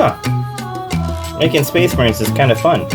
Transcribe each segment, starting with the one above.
Huh. Making Space Marines is kind of fun.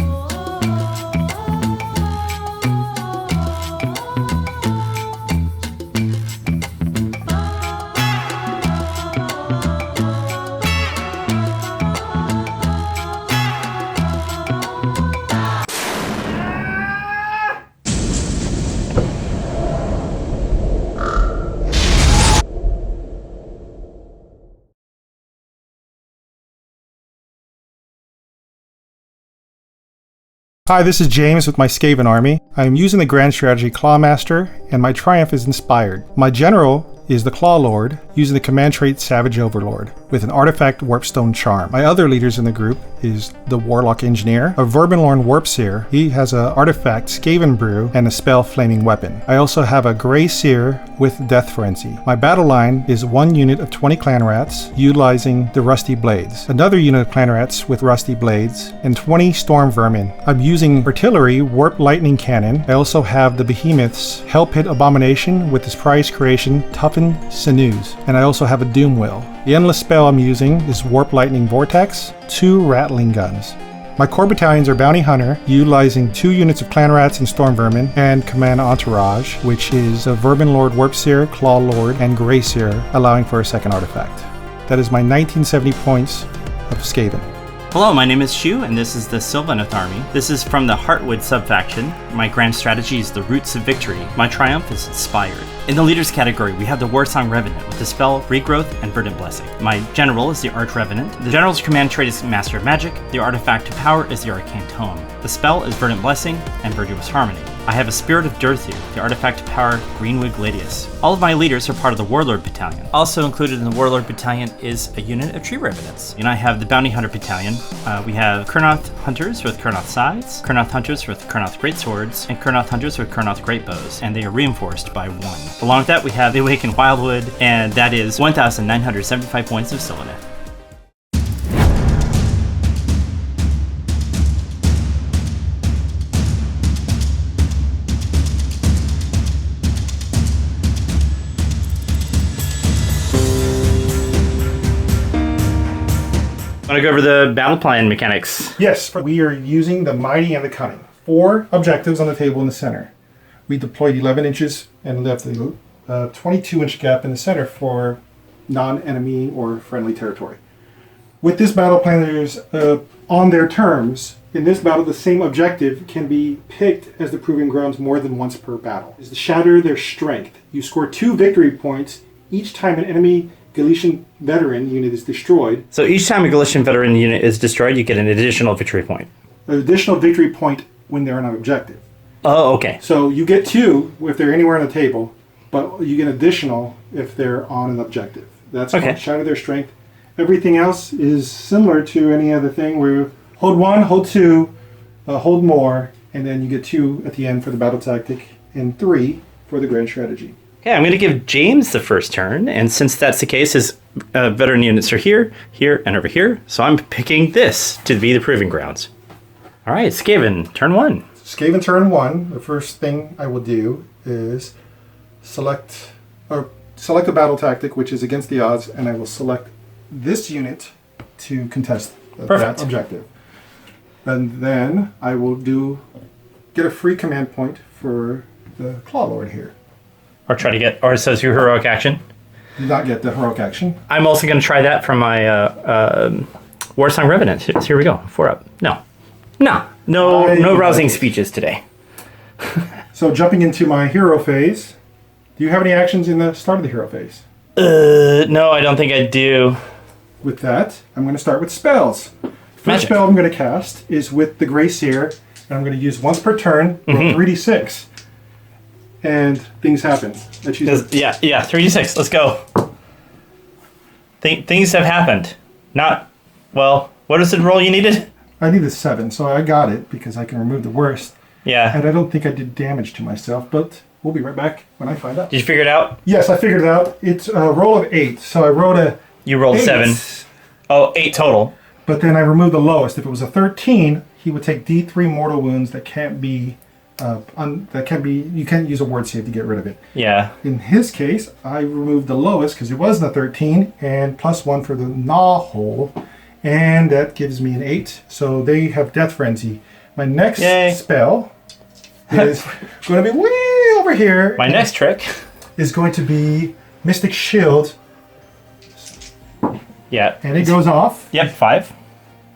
Hi, this is James with my Skaven army. I am using the Grand Strategy Clawmaster, and my Triumph is inspired. My General is the Claw Lord, using the command trait Savage Overlord, with an artifact Warpstone Charm. My other leaders in the group is the Warlock Engineer, a Verminlorn Warpseer. He has an artifact Skaven Brew and a spell Flaming Weapon. I also have a Grey Seer with Death Frenzy. My battle line is one unit of 20 Clan Rats, utilizing the Rusty Blades, another unit of Clan Rats with Rusty Blades, and 20 Storm Vermin. I'm using Artillery Warp Lightning Cannon. I also have the Behemoth's Hell Pit Abomination with his prize creation Toughened Sinews, and I also have a Doom Will. The endless spell I'm using is Warp Lightning Vortex, 2 Rattling Guns. My core battalions are Bounty Hunter, utilizing 2 units of Clan Rats and Storm Vermin, and Command Entourage, which is a Vermin Lord Warpseer, Claw Lord, and Grey Seer, allowing for a second artifact. That is my 1970 points of Skaven. Hello, my name is Shu, and this is the Sylvaneth army. This is from the Heartwood subfaction. My grand strategy is the Roots of Victory. My Triumph is Inspired. In the Leaders category, we have the Warsong Revenant with the spell Regrowth and Verdant Blessing. My General is the Arch Revenant. The General's command trait is Master of Magic. The artifact to power is the Arcane Tome. The spell is Verdant Blessing and Virtuous Harmony. I have a Spirit of Durthu, the artifact to power Greenwood Gladius. All of my leaders are part of the Warlord Battalion. Also included in the Warlord Battalion is a unit of Tree Revenants. And I have the Bounty Hunter Battalion. We have Kurnoth Hunters with Kurnoth Scythes, Kurnoth Hunters with Kurnoth Greatswords, and Kurnoth Hunters with Kurnoth Greatbows, and they are reinforced by 1. Along with that, we have the Awakened Wildwood, and that is 1,975 points of Sylvaneth. Want to go over the battle plan mechanics? Yes, we are using the Mighty and the Cunning. 4 objectives on the table in the center. We deployed 11 inches and left a 22-inch gap in the center for non-enemy or friendly territory. With this battle plan, there's on their terms. In this battle, the same objective can be picked as the Proving Grounds more than once per battle. Is to shatter their strength. You score 2 victory points each time an enemy Galician veteran unit is destroyed. So each time a Galician veteran unit is destroyed, you get an additional victory point. An additional victory point when they're on an objective. Oh, okay. So you get 2 if they're anywhere on the table, but you get additional if they're on an objective. That's okay. Shatter their strength. Everything else is similar to any other thing where you hold 1, hold 2, hold more, and then you get 2 at the end for the battle tactic, and 3 for the grand strategy. Okay, I'm going to give James the first turn, and since that's the case, his veteran units are here, here, and over here, so I'm picking this to be the Proving Grounds. All right, Skaven, turn 1. Skaven, turn 1. The first thing I will do is select a battle tactic, which is against the odds, and I will select this unit to contest that objective. And then I will get a free command point for the Claw Lord here. Or try to get, or it says your heroic action. Do not get the heroic action. I'm also going to try that from my Warsong Revenant. Here we go. 4 up. No rousing speeches today. So jumping into my hero phase, do you have any actions in the start of the hero phase? No, I don't think I do. With that, I'm going to start with spells. First spell I'm going to cast is with the Grey Seer, and I'm going to use once per turn, roll 3d6. And things happen. Yeah, 3d6. Let's go. Things have happened. What is the roll you needed? I needed 7, so I got it because I can remove the worst. Yeah. And I don't think I did damage to myself, but we'll be right back when I find out. Did you figure it out? Yes, I figured it out. It's a roll of 8, so I rolled You rolled 7. Oh, 8 total. But then I removed the lowest. If it was a 13, he would take D3 mortal wounds that can't be... you can't use a ward save to get rid of it. Yeah. In his case, I removed the lowest because it wasn't a 13 and +1 for the gnaw hole, And that gives me an 8. So they have Death Frenzy. My next spell is going to be way over here. My next trick is going to be Mystic Shield. Yeah. And it goes off. Yep, 5.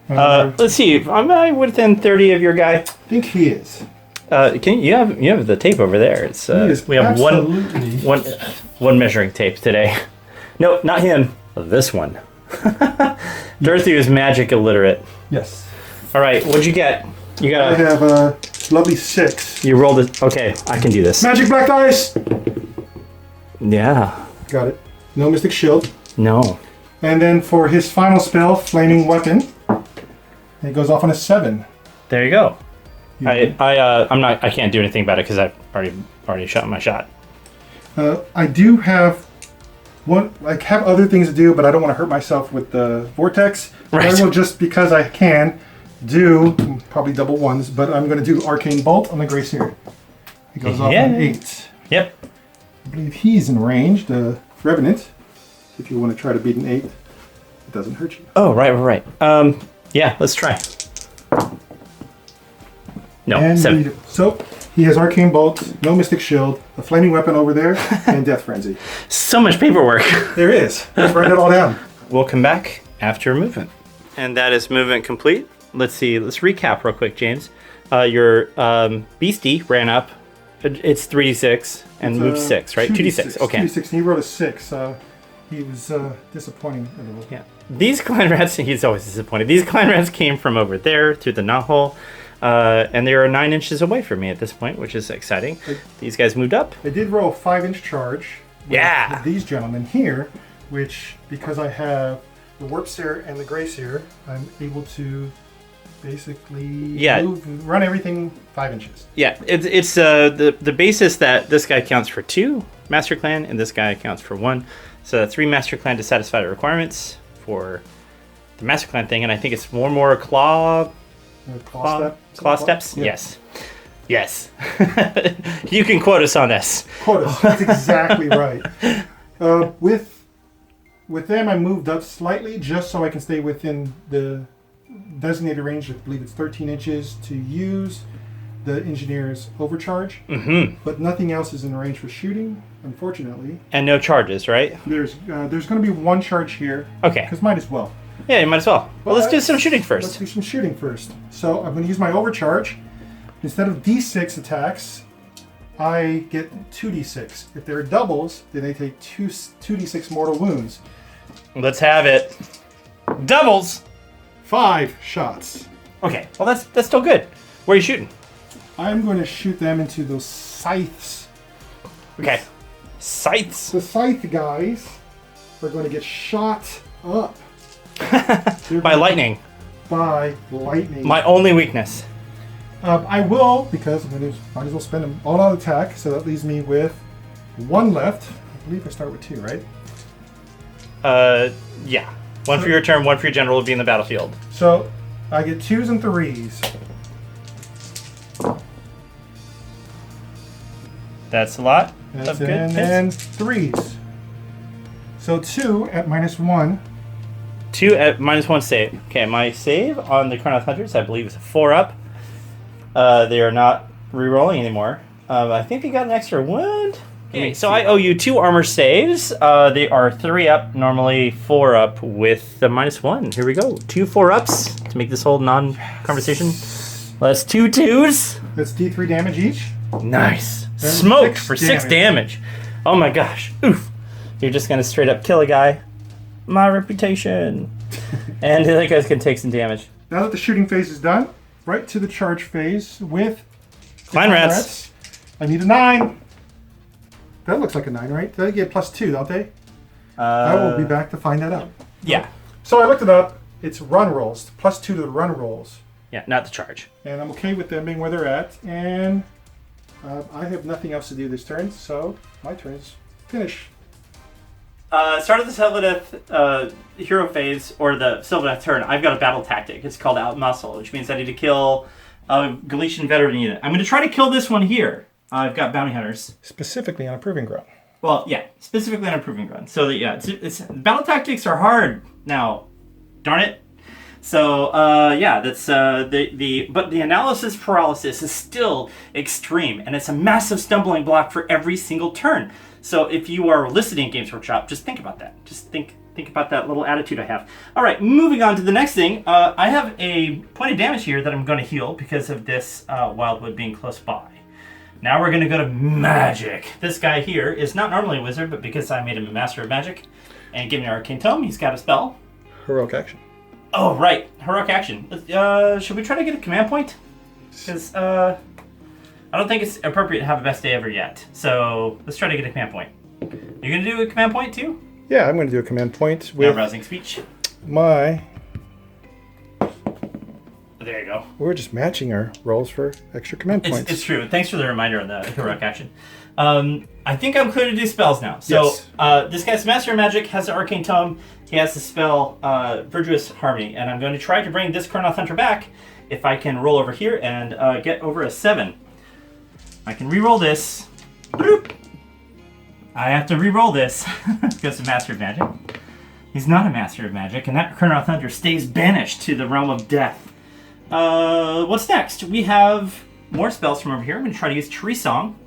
Let's see. Am I within 30 of your guy? I think he is. You have the tape over there. It's we have one measuring tape today. No, not him. This one. Dorothy is magic illiterate. Yes. All right, what'd you get? You got. I have a lovely 6. You rolled it. Okay, I can do this. Magic Black Dice. Yeah. Got it. No Mystic Shield. No. And then for his final spell, Flaming Weapon, it goes off on a 7. There you go. I can't do anything about it because I've already shot my shot. I do have have other things to do, but I don't want to hurt myself with the vortex. Right. I will just, because I can, do probably double ones, but I'm going to do Arcane Bolt on the Grace here. It goes off on 8. Yep. I believe he's in range, the Revenant. If you want to try to beat an 8, it doesn't hurt you. Oh, right. Yeah, let's try. No, and 7. So he has Arcane Bolt, no Mystic Shield, a Flaming Weapon over there, and Death Frenzy. So much paperwork. There is. Let's write it all down. We'll come back after movement. And that is movement complete. Let's see. Let's recap real quick, James. Your beastie ran up. It's 3d6 and moved 6, right? 2d6. Okay. 2d6. And he rolled a 6. He was disappointing a little. Yeah. These clan rats, he's always disappointed. These clan rats came from over there through the knothole. And they are 9 inches away from me at this point, which is exciting. These guys moved up. I did roll a 5-inch charge. With these gentlemen here, which, because I have the Warp Seer and the Grey Seer, I'm able to basically run everything 5 inches. Yeah, it's the basis that this guy counts for 2 Master Clan and this guy counts for 1. So 3 Master Clan to satisfy the requirements for the Master Clan thing, and I think it's one more claw steps? Yep. Yes. You can quote us on this. Quote us. That's exactly right. With them, I moved up slightly just so I can stay within the designated range. I believe it's 13 inches to use the Engineer's Overcharge. Mm-hmm. But nothing else is in range for shooting, unfortunately. And no charges, right? There's going to be 1 charge here. Okay. Because might as well. Yeah, you might as well. Well, let's do some shooting first. Let's do some shooting first. So I'm going to use my Overcharge. Instead of D6 attacks, I get 2d6. If they're doubles, then they take 2d6 mortal wounds. Let's have it. Doubles! 5 shots. Okay, well that's still good. Where are you shooting? I'm going to shoot them into those scythes. Okay. Scythes. The scythe guys are going to get shot up. By lightning. By lightning. My only weakness. I will, because I'm going to might as well spend them all out attack, so that leaves me with 1 left. I believe I start with 2, right? Yeah. 1 for your turn, 1 for your general will be in the battlefield. So I get 2s and 3s. That's a lot of good. And then 3s. So 2 at -1. 2 at -1 save. Okay, my save on the Carnoth Hunters, I believe, is a 4 up. They are not re-rolling anymore. I think they got an extra wound. Okay, so I owe you 2 armor saves. They are 3 up, normally 4 up with the -1. Here we go. 2 4-ups to make this whole non-conversation. That's 2 2s. That's D3 damage each. Nice. Smoke for 6 damage. Oh my gosh. Oof. You're just going to straight up kill a guy. My reputation. And the other guys can take some damage. Now that the shooting phase is done, right to the charge phase with Clan rats. I need a 9. That looks like a 9, right? They get +2, don't they? I will be back to find that out. Yeah. So I looked it up. It's run rolls. +2 to the run rolls. Yeah, not the charge. And I'm okay with them being where they're at. And I have nothing else to do this turn, so my turn is finished. Start of the Sylvaneth hero phase, or the Sylvaneth turn, I've got a battle tactic. It's called Outmuscle, which means I need to kill a Galician veteran unit. I'm going to try to kill this one here. I've got bounty hunters. Specifically on a proving ground. Well, yeah, specifically on a proving ground. So that, yeah, it's battle tactics are hard now. Darn it. So yeah, that's but the analysis paralysis is still extreme, and it's a massive stumbling block for every single turn. So if you are listening Games Workshop, just think about that. Just think about that little attitude I have. All right, moving on to the next thing. I have a point of damage here that I'm going to heal because of this wildwood being close by. Now we're going to go to magic. This guy here is not normally a wizard, but because I made him a master of magic and give me an arcane tome, he's got a spell. Heroic action. Oh, right. Heroic action. Should we try to get a command point? Because I don't think it's appropriate to have a best day ever yet. So let's try to get a command point. You going to do a command point too? Yeah, I'm going to do a command point with rousing speech. my... There you go. We're just matching our rolls for extra command points. It's true. Thanks for the reminder on the heroic action. I think I'm clear to do spells now. So yes. This guy's Master of Magic has an arcane tome. He has the spell Virtuous Harmony, and I'm going to try to bring this Carnoth Hunter back if I can roll over here and get over a 7. I can re-roll this. Bloop. I have to re-roll this because of Master of Magic. He's not a Master of Magic, and that Carnoth Hunter stays banished to the realm of death. What's next? We have more spells from over here. I'm going to try to use Cheery Song.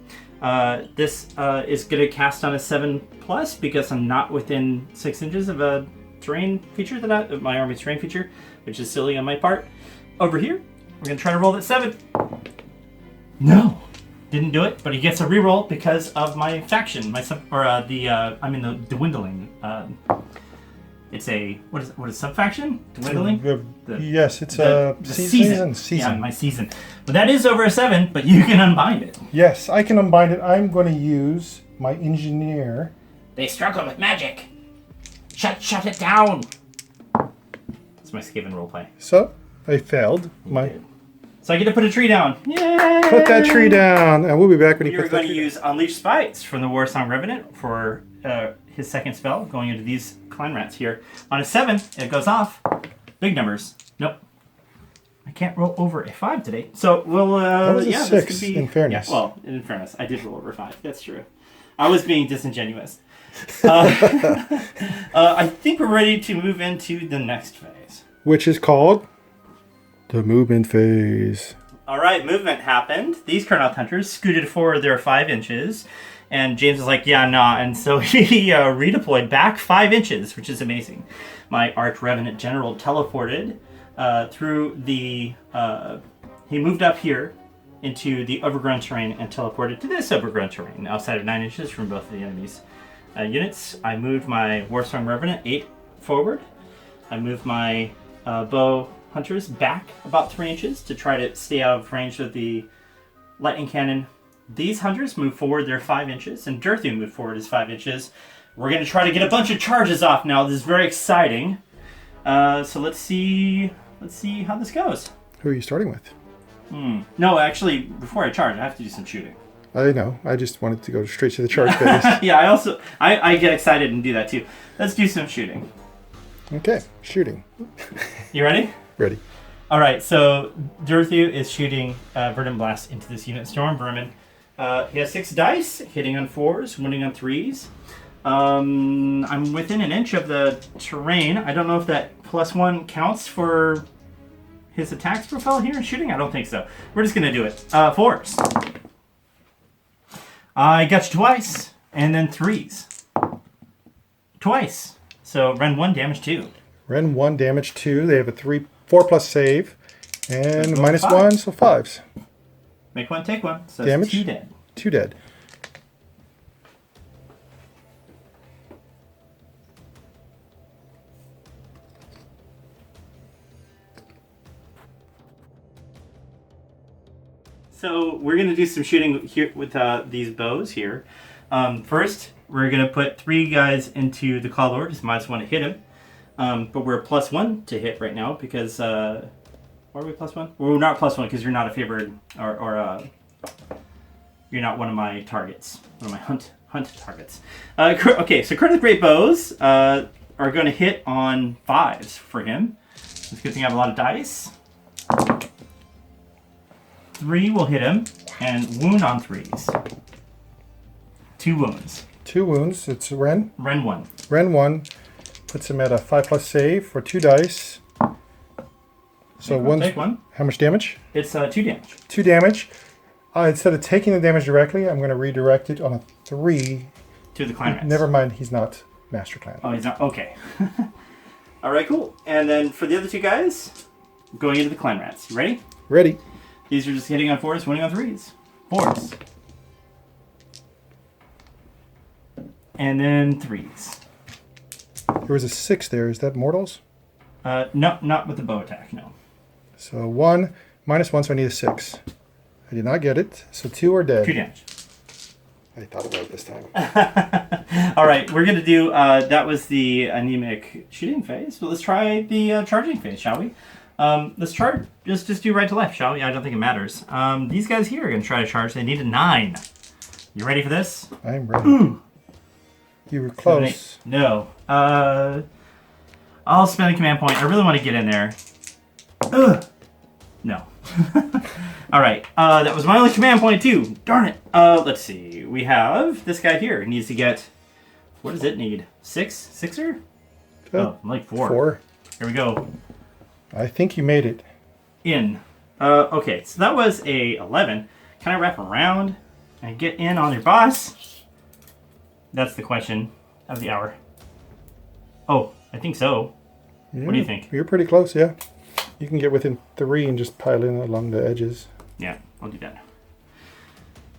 This is going to cast on a 7+ because I'm not within 6 inches of a terrain feature of my army's terrain feature, which is silly on my part. Over here, we're going to try to roll that 7. No, didn't do it, but he gets a reroll because of my faction, I'm in the dwindling. It's a what is sub-faction? Dwindling? Yes, it's a season. Yeah, my season. But that is over a 7, but you can unbind it. Yes, I can unbind it. I'm going to use my engineer. They struggle with magic. Shut it down. That's my Skaven roleplay. So, I failed. So I get to put a tree down. Yay! Put that tree down, and we'll be back when he puts that tree down. You're going to use Unleash Spites from the Warsong Revenant for his second spell, going into these clan rats here. On a 7, it goes off. Big numbers. Nope. I can't roll over a 5 today. So we'll that was a 6, in fairness. Yeah, well, in fairness, I did roll over 5. That's true. I was being disingenuous. I think we're ready to move into the next phase. Which is called the movement phase. All right, movement happened. These Carnoth Hunters scooted forward their 5 inches. And James was like, yeah, nah. And so he redeployed back 5 inches, which is amazing. My Arch Revenant General teleported through the... he moved up here into the overgrown terrain and teleported to this overgrown terrain, outside of 9 inches from both of the enemy's units. I moved my Warsong Revenant 8 forward. I moved my Bow Hunters back about 3 inches to try to stay out of range of the lightning cannon. These hunters move forward their 5 inches, and Dirthu moved forward his 5 inches. We're going to try to get a bunch of charges off now. This is very exciting. So let's see how this goes. Who are you starting with? No, actually, before I charge, I have to do some shooting. I know. I just wanted to go straight to the charge phase. Yeah, I get excited and do that too. Let's do some shooting. Okay, shooting. You ready? Ready. All right, so Dirthu is shooting Verdant Blast into this unit, Storm Vermin. He has 6 dice, hitting on 4s, winning on 3s. I'm within an inch of the terrain. I don't know if that +1 counts for his attacks profile here in shooting. I don't think so. We're just going to do it. 4s. I got you twice, and then 3s. Twice. So Ren 1, damage 2. Ren 1, damage 2. They have a 4+ save, and -1, so 5s. Make 1, take 1. So damage. 2 dead. 2 dead. So we're going to do some shooting here with these bows here. First, we're going to put 3 guys into the Claw Lord. Just -1 to hit him. But we're +1 to hit right now because... why are we +1? Well, we're not +1 because you're not a favored or you're not one of my targets. One of my hunt targets. Okay, so Crit of the Great Bows are going to hit on 5s for him. It's a good thing I have a lot of dice. 3 will hit him and wound on 3s. 2 wounds. 2 wounds. It's Ren. Ren 1. Ren 1 puts him at a 5+ save for 2 dice. So take one. How much damage? It's 2 damage. 2 damage. Instead of taking the damage directly, I'm going to redirect it on a 3. To the clan rats. Never mind, he's not Master Clan. Oh, he's not? Okay. Alright, cool. And then for the other 2 guys, going into the clan rats. You ready? Ready. These are just hitting on 4s, winning on 3s. 4s. And then 3s. There was a 6 there. Is that mortals? No, not with the bow attack, no. So 1, -1, so I need a 6. I did not get it. So 2 are dead. 2 damage. I thought about it this time. Alright, we're going to do, that was the anemic shooting phase. So let's try the charging phase, shall we? Let's charge. Just do right to left, shall we? I don't think it matters. These guys here are going to try to charge. They need a 9. You ready for this? I'm ready. You were close. No. I'll spend a command point. I really want to get in there. Ugh. No. Alright, that was my only command point too. Darn it. Let's see. We have this guy here. He needs to get... What does it need? 6? 6er? Oh, like 4. 4. Here we go. I think you made it. In. Okay, so that was a 11. Can I wrap around and get in on your boss? That's the question of the hour. Oh, I think so. Yeah, what do you think? You're pretty close, yeah. You can get within 3 and just pile in along the edges. Yeah, I'll do that.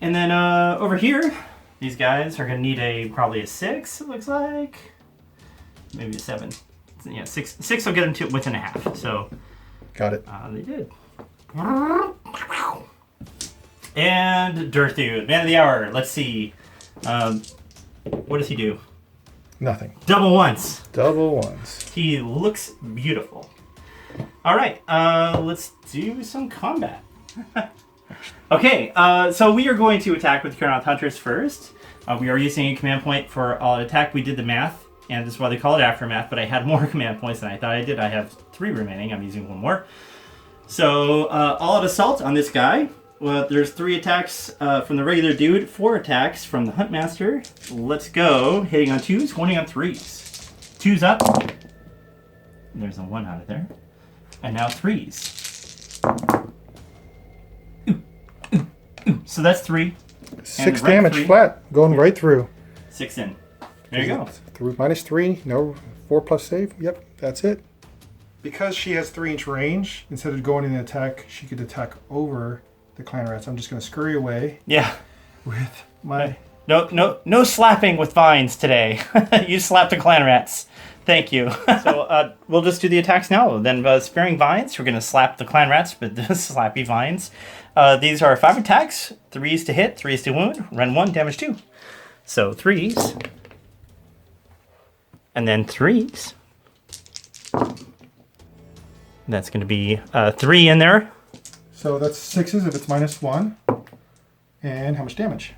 And then over here, these guys are going to need probably a 6, it looks like. Maybe a 7. Yeah, 6. 6 will get them to within a half, so... Got it. They did. And Dirthude, man of the hour. Let's see. What does he do? Nothing. Double once. Double ones. He looks beautiful. All right, let's do some combat. Okay, so we are going to attack with Carnoth Hunters first. We are using a command point for all attack. We did the math, and this is why they call it aftermath, but I had more command points than I thought I did. I have 3 remaining. I'm using 1 more. So, all out assault on this guy. Well, there's 3 attacks from the regular dude, 4 attacks from the Huntmaster. Let's go. Hitting on 2s, winning on 3s. 2's up. There's a 1 out of there. And now 3s. Ooh, ooh, ooh. So that's 3. 6 damage 3. flat, going right through. 6 in. There you go. -3, no 4 plus save. Yep, that's it. Because she has 3-inch range, instead of going in an attack, she could attack over the clan rats. I'm just going to scurry away. Yeah. With my... No slapping with vines today. You slapped the clan rats. Thank you. So we'll just do the attacks now. Then sparing vines, we're going to slap the clan rats with the slappy vines. These are 5 attacks, 3s to hit, 3s to wound, run 1, damage 2. So 3s. And then 3s. That's going to be 3 in there. So that's 6s if it's -1. And how much damage?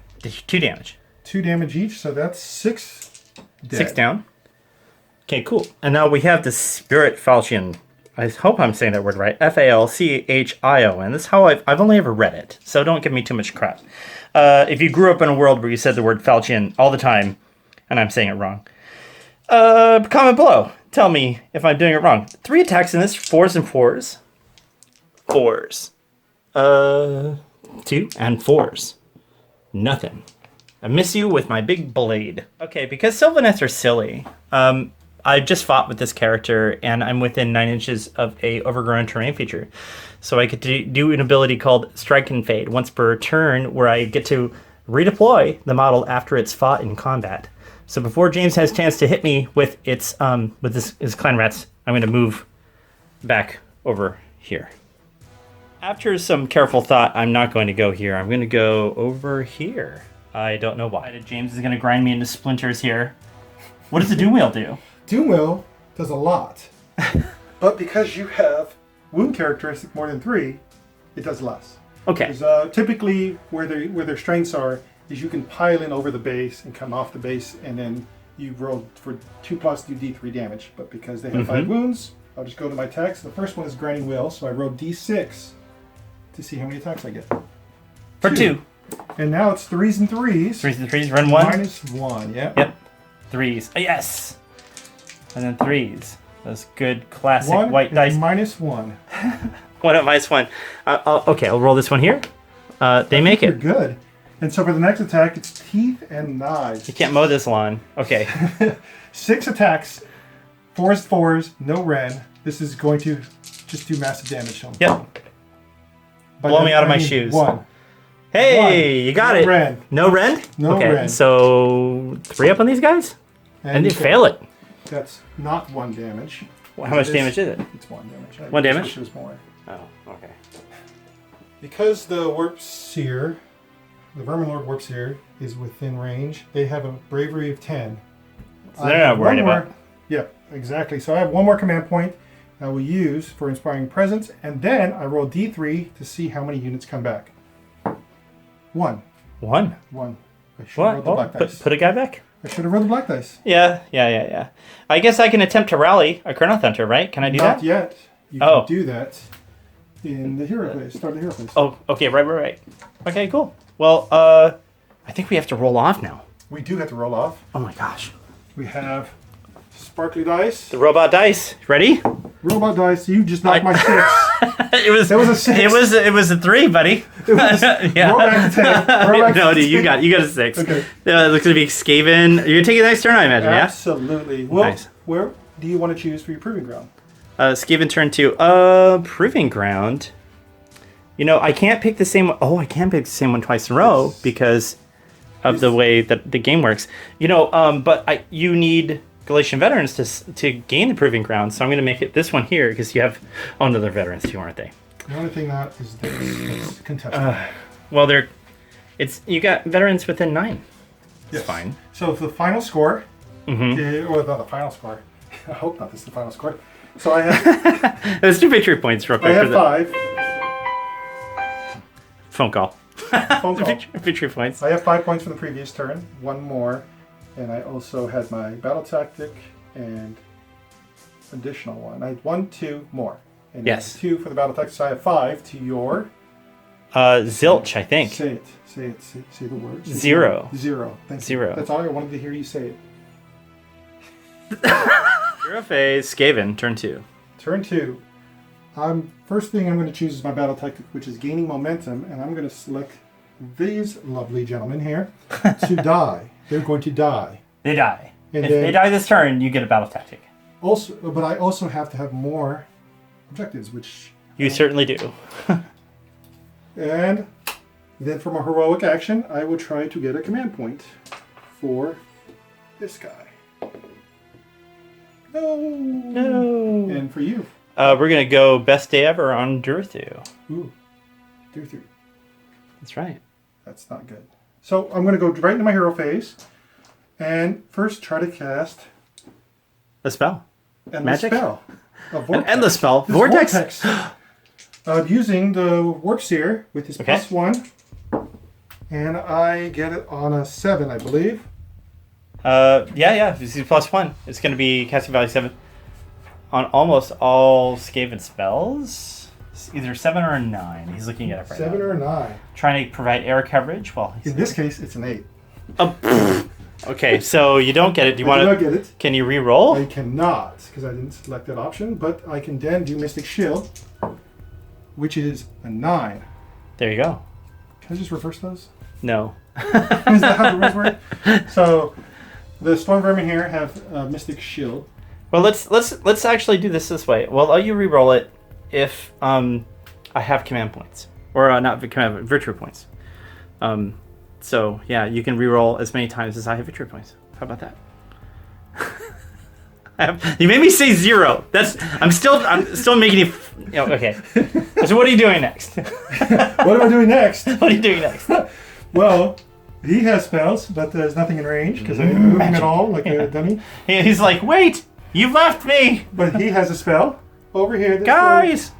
2 damage. 2 damage each, so that's 6 dead. 6 down. Okay, cool. And now we have the Spirit Falchion. I hope I'm saying that word right. Falchion. This is how I've only ever read it, so don't give me too much crap. If you grew up in a world where you said the word Falchion all the time, and I'm saying it wrong, comment below. Tell me if I'm doing it wrong. 3 attacks in this, 4s and 4s. 4s. 2 and 4s. Nothing. I miss you with my big blade. Okay, because Sylvaneth are silly, I just fought with this character, and I'm within 9 inches of a overgrown terrain feature. So I get to do an ability called Strike and Fade once per turn, where I get to redeploy the model after it's fought in combat. So before James has a chance to hit me with its his clan rats, I'm going to move back over here. After some careful thought, I'm not going to go here. I'm going to go over here. I don't know why. James is going to grind me into splinters here. What does the Doom Wheel do? Doom Wheel does a lot. But because you have wound characteristic more than 3, it does less. Okay. Because typically where their strengths are is you can pile in over the base and come off the base, and then you roll for 2+, do D3 damage. But because they have 5 wounds, I'll just go to my attacks. The first one is Grinding Wheel, so I rolled D6 to see how many attacks I get. For 2. And now it's 3s and 3s. 3s and 3s, run 1. -1, yeah. Yep. 3s. Oh, yes! And then 3s. Those good classic 1 white dice. -1. 1 up -1. Okay, I'll roll this one here. They make You're it. good. And so for the next attack, it's teeth and knives. You can't mow this lawn. Okay. 6 attacks, 4s, 4s, no Ren. This is going to just do massive damage to him. Yep. By Blow that, me out of I my mean shoes. 1. Hey, One. you got No it. Ren. No Ren? No okay, Ren. so 3 up on these guys? And they you fail it. That's not 1 damage. How much damage is it? It's 1 damage. 1 damage? Wish it was more. Oh, okay. Because the Warp Seer, the Vermin Lord Warp Seer, is within range, they have a bravery of 10. So they're not worried about it. Yep, exactly. So I have 1 more command point I will use for Inspiring Presence, and then I roll D3 to see how many units come back. 1. 1. 1. I should have rolled the black dice. Put a guy back? I should have rolled the black dice. Yeah. I guess I can attempt to rally a Chronoth Hunter, right? Can I do that? Not yet. You can do that in the hero phase. Start the hero phase. Oh, okay, right. Okay, cool. Well, I think we have to roll off now. We do have to roll off. Oh my gosh. We have sparkly dice. The robot dice. Ready? Robot dice. You just knocked my 6. It was a 6. It was a 3, buddy. It was yeah. Roll back to 10. Roll back No, to dude, you 10. got a 6. Okay. It looks to be Skaven. You're gonna take it next turn, I imagine. Absolutely. Well, Nice. where do you want to choose for your proving ground? Skaven turn 2. Proving ground. You know, I can't pick the same one. Oh, I can pick the same one twice in a row because of the way that the game works. You know, but you need Galatian veterans to gain the proving ground. So I'm going to make it this one here because you have another veterans too, aren't they? The only thing that is this contested. Well, you got veterans within 9. It's Yes. fine. So for the final score, or not the final score. I hope not. This is the final score. So I have. There's 2 victory points real quick. I have for 5. Phone call. Phone call. Victory points. I have 5 points from the previous turn. 1 more, and I also had my battle tactic and additional one. I had 1, 2 more. And Yes. 2 for the battle tactic. So I have 5 to your. Zilch, I think. Say it. Say the word. 0. 0. Thank you. 0. That's all I wanted to hear you say it. Hero phase. Skaven turn 2. Turn 2. First thing I'm going to choose is my battle tactic, which is gaining momentum, and I'm going to select these lovely gentlemen here to die. They're going to die. They die. And if then- they die this turn, you get a battle tactic. Also, but I also have to have more objectives, which You certainly do. and then for my heroic action, I will try to get a command point for this guy. No. And for you. We're going to go best day ever on Durthu. Ooh. Do through. That's right. That's not good. So I'm going to go right into my hero phase, and first try to cast A spell. endless Magic? spell. A An vortex. endless spell. This Vortex. Using the Warp Seer with his Okay. +1, and I get it on a 7, I believe. Yeah. This is +1. It's going to be casting value 7 on almost all Skaven spells. It's either 7 or a 9. He's looking at it right 7 now. or a 9. Trying to provide air coverage while he's... In this case, it's an 8. Okay, so you don't get it. Do you I want do to... not get it. Can you re-roll? I cannot, because I didn't select that option, but I can then do Mystic Shield, which is a 9. There you go. Can I just reverse those? No. Is that how the rules work? So, the Storm Vermin here have Mystic Shield. Well, let's actually do this way. Well, I'll you re-roll it if I have command points. Or not command, victory points. So, yeah, you can re-roll as many times as I have victory points. How about that? You made me say 0. I'm still making you... Okay. So what are you doing next? What am I doing next? What are you doing next? Well, he has spells, but there's nothing in range, because I didn't move him at all, like a dummy. He's like, wait! You left me! But he has a spell over here. This Guys!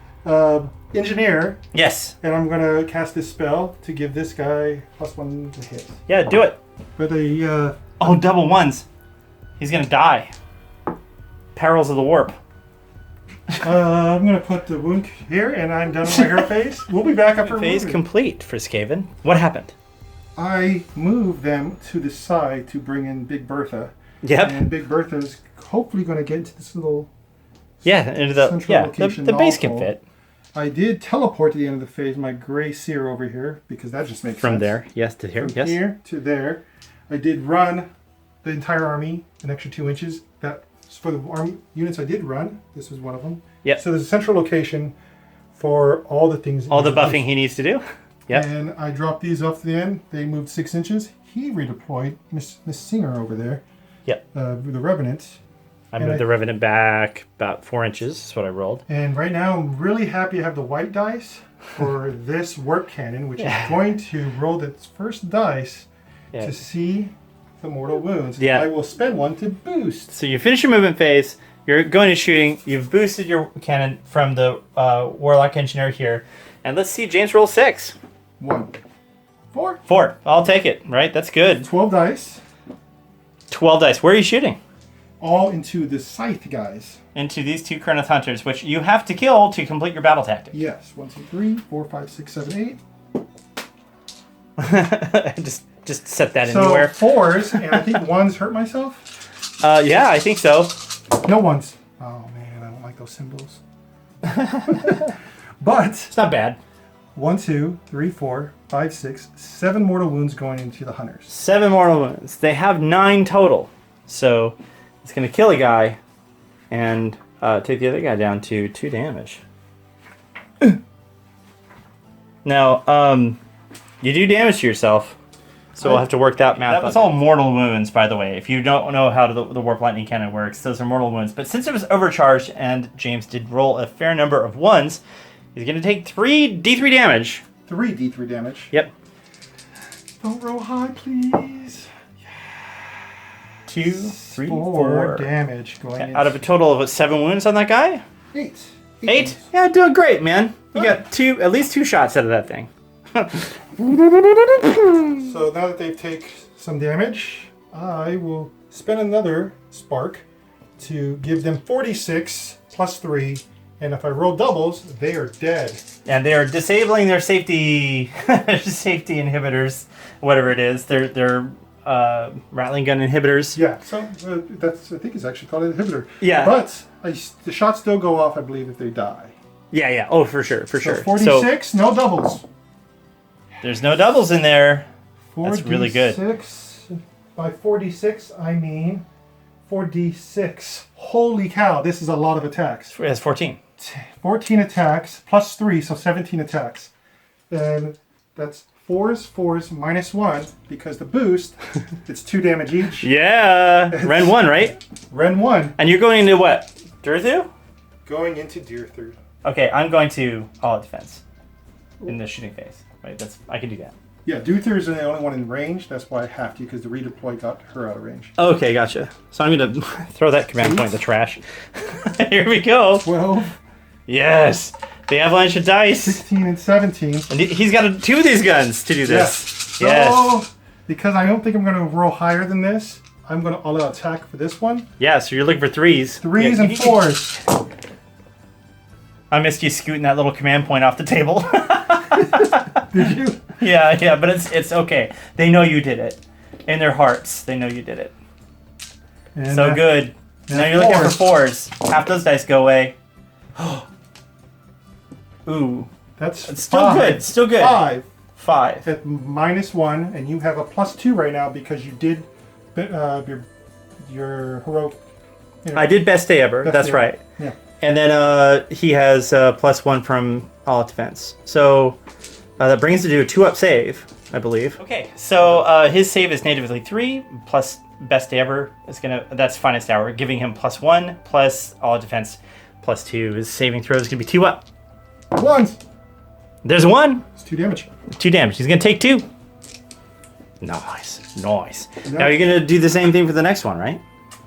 Engineer, Yes. and I'm going to cast this spell to give this guy +1 to hit. Yeah, do it. But a Oh, double ones. He's gonna die. Perils of the warp. I'm going to put the wound here, and I'm done with my hero phase. We'll be back after Phase moving. complete for Skaven. What happened? I move them to the side to bring in Big Bertha. Yep. And Big Bertha's hopefully going to get into this little Yeah, into the central location the base can also. fit. I did teleport to the end of the phase my Gray Seer over here, because that just makes sense. From there, yes, to here, From here to there. I did run the entire army an extra 2 inches. That's for the army units I did run. This was one of them. Yep. So there's a central location for all the things. All the buffing he needs to do. Yep. And I dropped these off to the end. They moved 6 inches. He redeployed Miss Singer over there. Yep. The Revenant. I moved the Revenant back about 4 inches. That's what I rolled. And right now I'm really happy I have the white dice for this warp cannon, which is going to roll its first dice to see the mortal wounds. Yeah. I will spend one to boost. So you finish your movement phase. You're going to shooting. You've boosted your cannon from the Warlock Engineer here. And let's see James roll 6. 1. 4. 4. I'll take it, right? That's good. 12 dice. 12 dice. Where are you shooting? All into the scythe guys. Into these 2 Kerneth Hunters, which you have to kill to complete your battle tactic. Yes. 1, 2, 3, 4, 5, 6, 7, 8. just set that so anywhere. 4s, and I think 1s hurt myself. Yeah, I think so. No 1s. Oh man, I don't like those symbols. But It's not bad. 1, 2, 3, 4, 5, 6, 7 mortal wounds going into the hunters. 7 mortal wounds. They have 9 total. So it's going to kill a guy and take the other guy down to 2 damage. Now, you do damage to yourself. So we'll have to work that math. That was all mortal wounds, by the way. If you don't know how the Warp Lightning Cannon works, those are mortal wounds. But since it was overcharged and James did roll a fair number of 1s, he's going to take 3 D3 damage. 3 D3 damage. Yep. Don't roll high, please. 2, 3, 4 damage going in. Out of a total of 7 wounds on that guy? 8. 8? Yeah, doing great, man. You got at least 2 shots out of that thing. So now that they take some damage, I will spend another spark to give them 46 plus 3, and if I roll doubles, they are dead. And they are disabling their safety inhibitors, whatever it is. They're rattling gun inhibitors. Yeah, so that's I think it's actually called an inhibitor. Yeah. But the shots still go off, I believe, if they die. Yeah. Oh, for sure. So 46, no doubles. There's no doubles in there. 4D6, that's really good. By 46, I mean 4d6. Holy cow, this is a lot of attacks. It has 14. 14 attacks, plus 3, so 17 attacks. And that's 4s, minus 1, because the boost, it's 2 damage each. Yeah. Ren 1, right? Ren 1. And you're going into what? Durthu? Going into Deerthru. Okay, I'm going to all defense in the shooting phase. Right, I can do that. Yeah, Duther is the only one in range. That's why I have to, because the redeploy got her out of range. Okay, gotcha. So I'm going to throw that command point in the trash. Here we go. 12. Yes. The avalanche of dice. 16 and 17. And he's got 2 of these guns to do this. So, because I don't think I'm going to roll higher than this, I'm going to all-out attack for this one. Yeah, so you're looking for 3s. 3s and 4s. I missed you scooting that little command point off the table. Did you? Yeah, but it's okay. They know you did it. In their hearts, they know you did it. And so good. Now you're looking for 4s. Half those dice go away. Ooh. That's still good. Still good. 5. At minus 1, and you have a plus 2 right now because you did your heroic. I did best day ever. That's right. Yeah. And then he has plus 1 from all defense. So that brings him to a 2-up save, I believe. Okay, so his save is natively 3 plus best day ever is that's finest hour, giving him plus 1 plus all defense plus 2. His saving throw is gonna be 2-up. 1s. There's 1. It's 2 damage. 2 damage. He's gonna take 2. Nice. Now you're gonna do the same thing for the next one, right?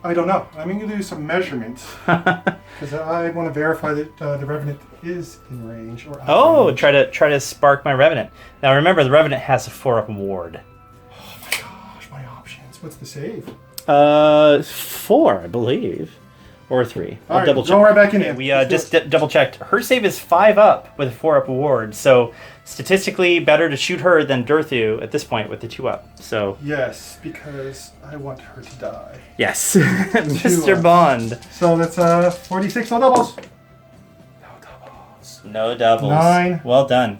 I don't know. I'm going to do some measurements because I want to verify that the Revenant is in range. Or range. Try to spark my Revenant. Now remember, the Revenant has a 4-up ward. Oh my gosh, my options. What's the save? 4, I believe, or 3. I'll double check. Go right back in here. We just double checked. Her save is 5-up with a 4-up ward. So statistically, better to shoot her than Durthu at this point with the 2-up. So yes, because I want her to die. Yes, Mr. Bond. So that's 46 no doubles. No doubles. No doubles. 9. Well done.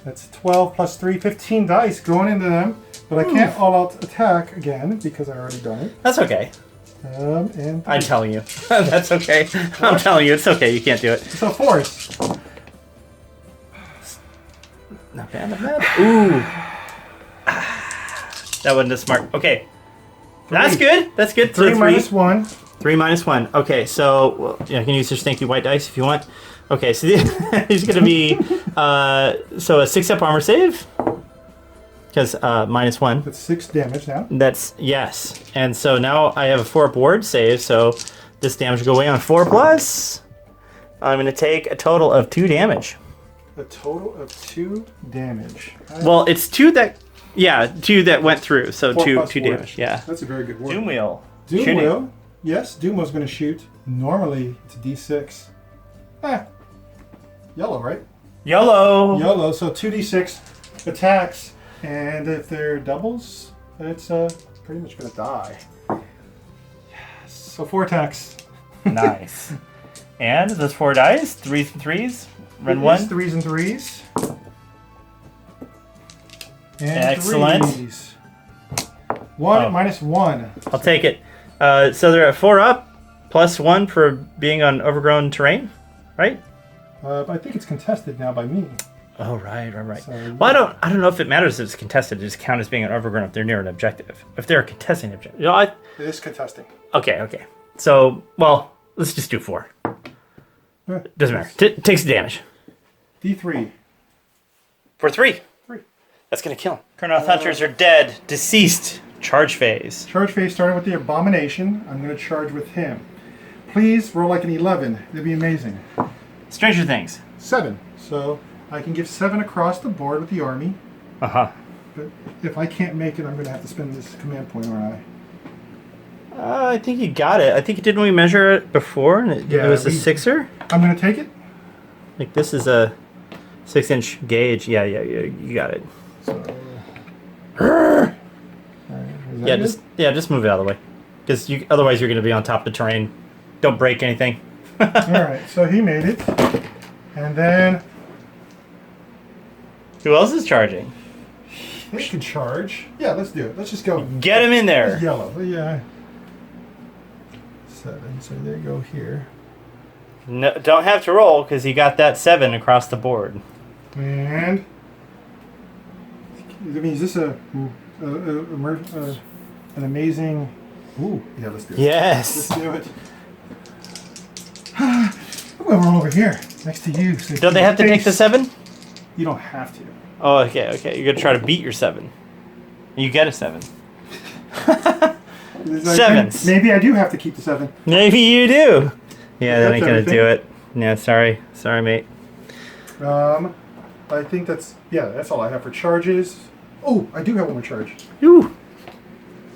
That's 12 plus 3, 15 dice going into them. But I can't all-out attack again because I already done it. That's okay. And I'm telling you. That's okay. I'm telling you, it's okay. You can't do it. It's a force. Not bad, not bad. Ooh. That wasn't as smart. Okay. 3. That's good. That's good. 3 minus 1. 3 minus 1. Okay, so well, yeah, you can use your stinky white dice if you want. Okay, so he's going to be so a 6-up armor save. Because minus 1. That's 6 damage now. That's, yes. And so now I have a 4-up ward save, so this damage will go away on 4 plus. I'm going to take a total of 2 damage. A total of 2 damage. Well, it's 2 that, yeah, 2 that went through, so 2 4. damage, yeah. That's a very good word. Doom Wheel. Doom Shooting. Wheel. Yes, Doom Wheel's going to shoot. Normally, it's a D6. Yellow, right? YOLO. YOLO, so 2d6 attacks. And if they're doubles, it's pretty much going to die. Yes, so 4 attacks. Nice. And those 4 dice, 3s and 3s. Run 1. 3s and 3s. And Excellent. 3s. 1 minus 1. I'll take it. So they're at 4 up, plus 1 for being on overgrown terrain, right? I think it's contested now by me. Oh, right. So, Well, I don't know if it matters if it's contested. It just count as being an overgrown if they're near an objective. If they're a contesting objective. it is contesting. Okay. So, well, let's just do 4. Doesn't matter. Takes the damage. D3. For 3. 3. That's going to kill him. Kurnoth Hunters are dead. Deceased. Charge phase. Charge phase starting with the Abomination. I'm going to charge with him. Please roll like an 11. It'd be amazing. Stranger Things. 7. So I can give 7 across the board with the army. Uh-huh. But if I can't make it, I'm going to have to spend this command point, aren't I think you got it. I think didn't we measure it before? And it was a 6er? I'm going to take it. Like this is a 6-inch gauge. Yeah, you got it. So, Just move it out of the way, because otherwise you're going to be on top of the terrain. Don't break anything. all right, so he made it, and then Who else is charging? they can charge. Yeah, let's do it. Let's just go. Get him in there. Yellow. Yeah. 7. So they go here, No, don't have to roll because you got that 7 across the board. and I mean, is this an amazing? Ooh, yeah, let's do it. Yes. Let's do it. Well, we're over here next to you. So Don't they have to take the 7? You don't have to. Oh, okay. You're gonna try to beat your 7. You get a 7. Sevens. Maybe I do have to keep the 7. Maybe you do. Yeah, that That's ain't gonna everything. do it. Yeah, sorry, mate. I think that's all I have for charges. Oh, I do have one more charge. Ooh.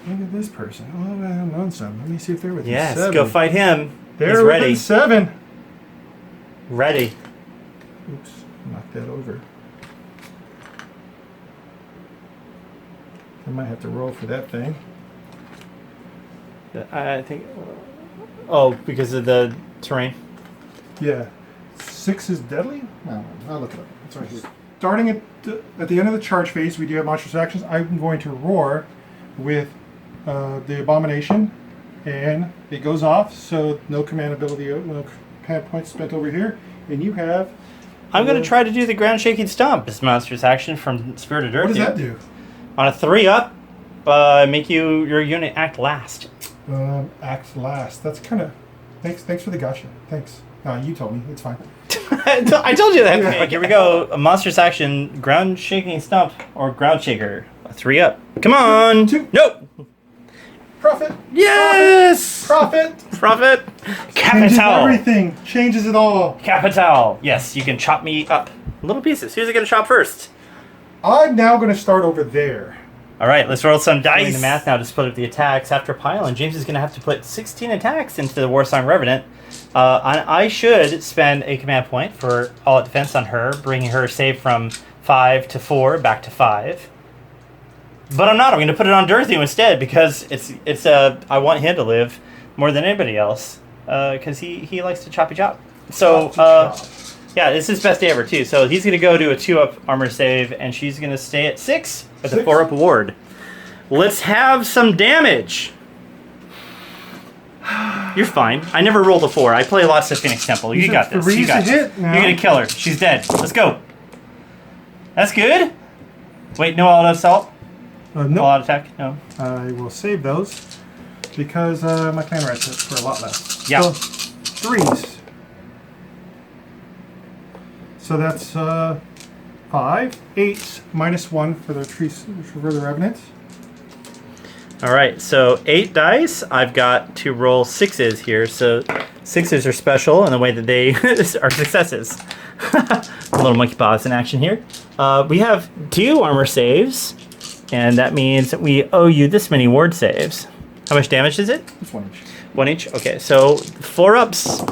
Look at this person. Oh, I'm on some. Let me see if they're within Yes, 7. go fight him. They're He's within ready. 7. Ready. Oops, knock that over. I might have to roll for that thing. I think. Oh, because of the terrain. Yeah. 6 is deadly? No, I'll look it up. It's right here. Starting at the end of the charge phase, we do have monstrous actions. I'm going to roar with the Abomination, and it goes off, so no command ability, no command points spent over here. And you have... I'm going to try to do the ground shaking stomp as monstrous action from Spirit of Earth. What does that do? On a 3-up, make your unit act last. Act last. That's kind of... Thanks for the gotcha. Thanks. No, you told me. It's fine. I told you that. Okay, here we go. A monstrous action, ground shaking stomp or ground shaker. A 3-up. Come on. 2. Nope. Profit. Yes. Profit. Changes Capital. Capital. Everything. Changes it all. Capital. Yes, you can chop me up little pieces. Who's it going to chop first? I'm now going to start over there. All right, let's roll some dice. Doing the math now to split up the attacks after pile, and James is going to have to put 16 attacks into the Warsong Revenant. I should spend a command point for all-out defense on her, bringing her save from 5 to 4 back to 5. But I'm not. I'm going to put it on Dorothy instead because I want him to live more than anybody else because he likes to choppy chop. So Yeah, this is best day ever too. So he's gonna go to a 2-up armor save, and she's gonna stay at 6 with a 4-up ward. Let's have some damage. You're fine. I never rolled a 4. I play lots of Phoenix Temple. You got this. You got this. You're gonna kill her. She's dead. Let's go. That's good. Wait, no auto assault. No auto attack. No. I will save those because my clan rights it for a lot less. Yeah. So, 3s. So that's 5, 8, -1 for the trees for the revenants. All right, so 8 dice. I've got to roll 6s here. So 6s are special in the way that they are successes. A little monkey paws in action here. We have 2 armor saves, and that means we owe you this many ward saves. How much damage is it? It's 1 each. 1 each? Okay, so 4 ups.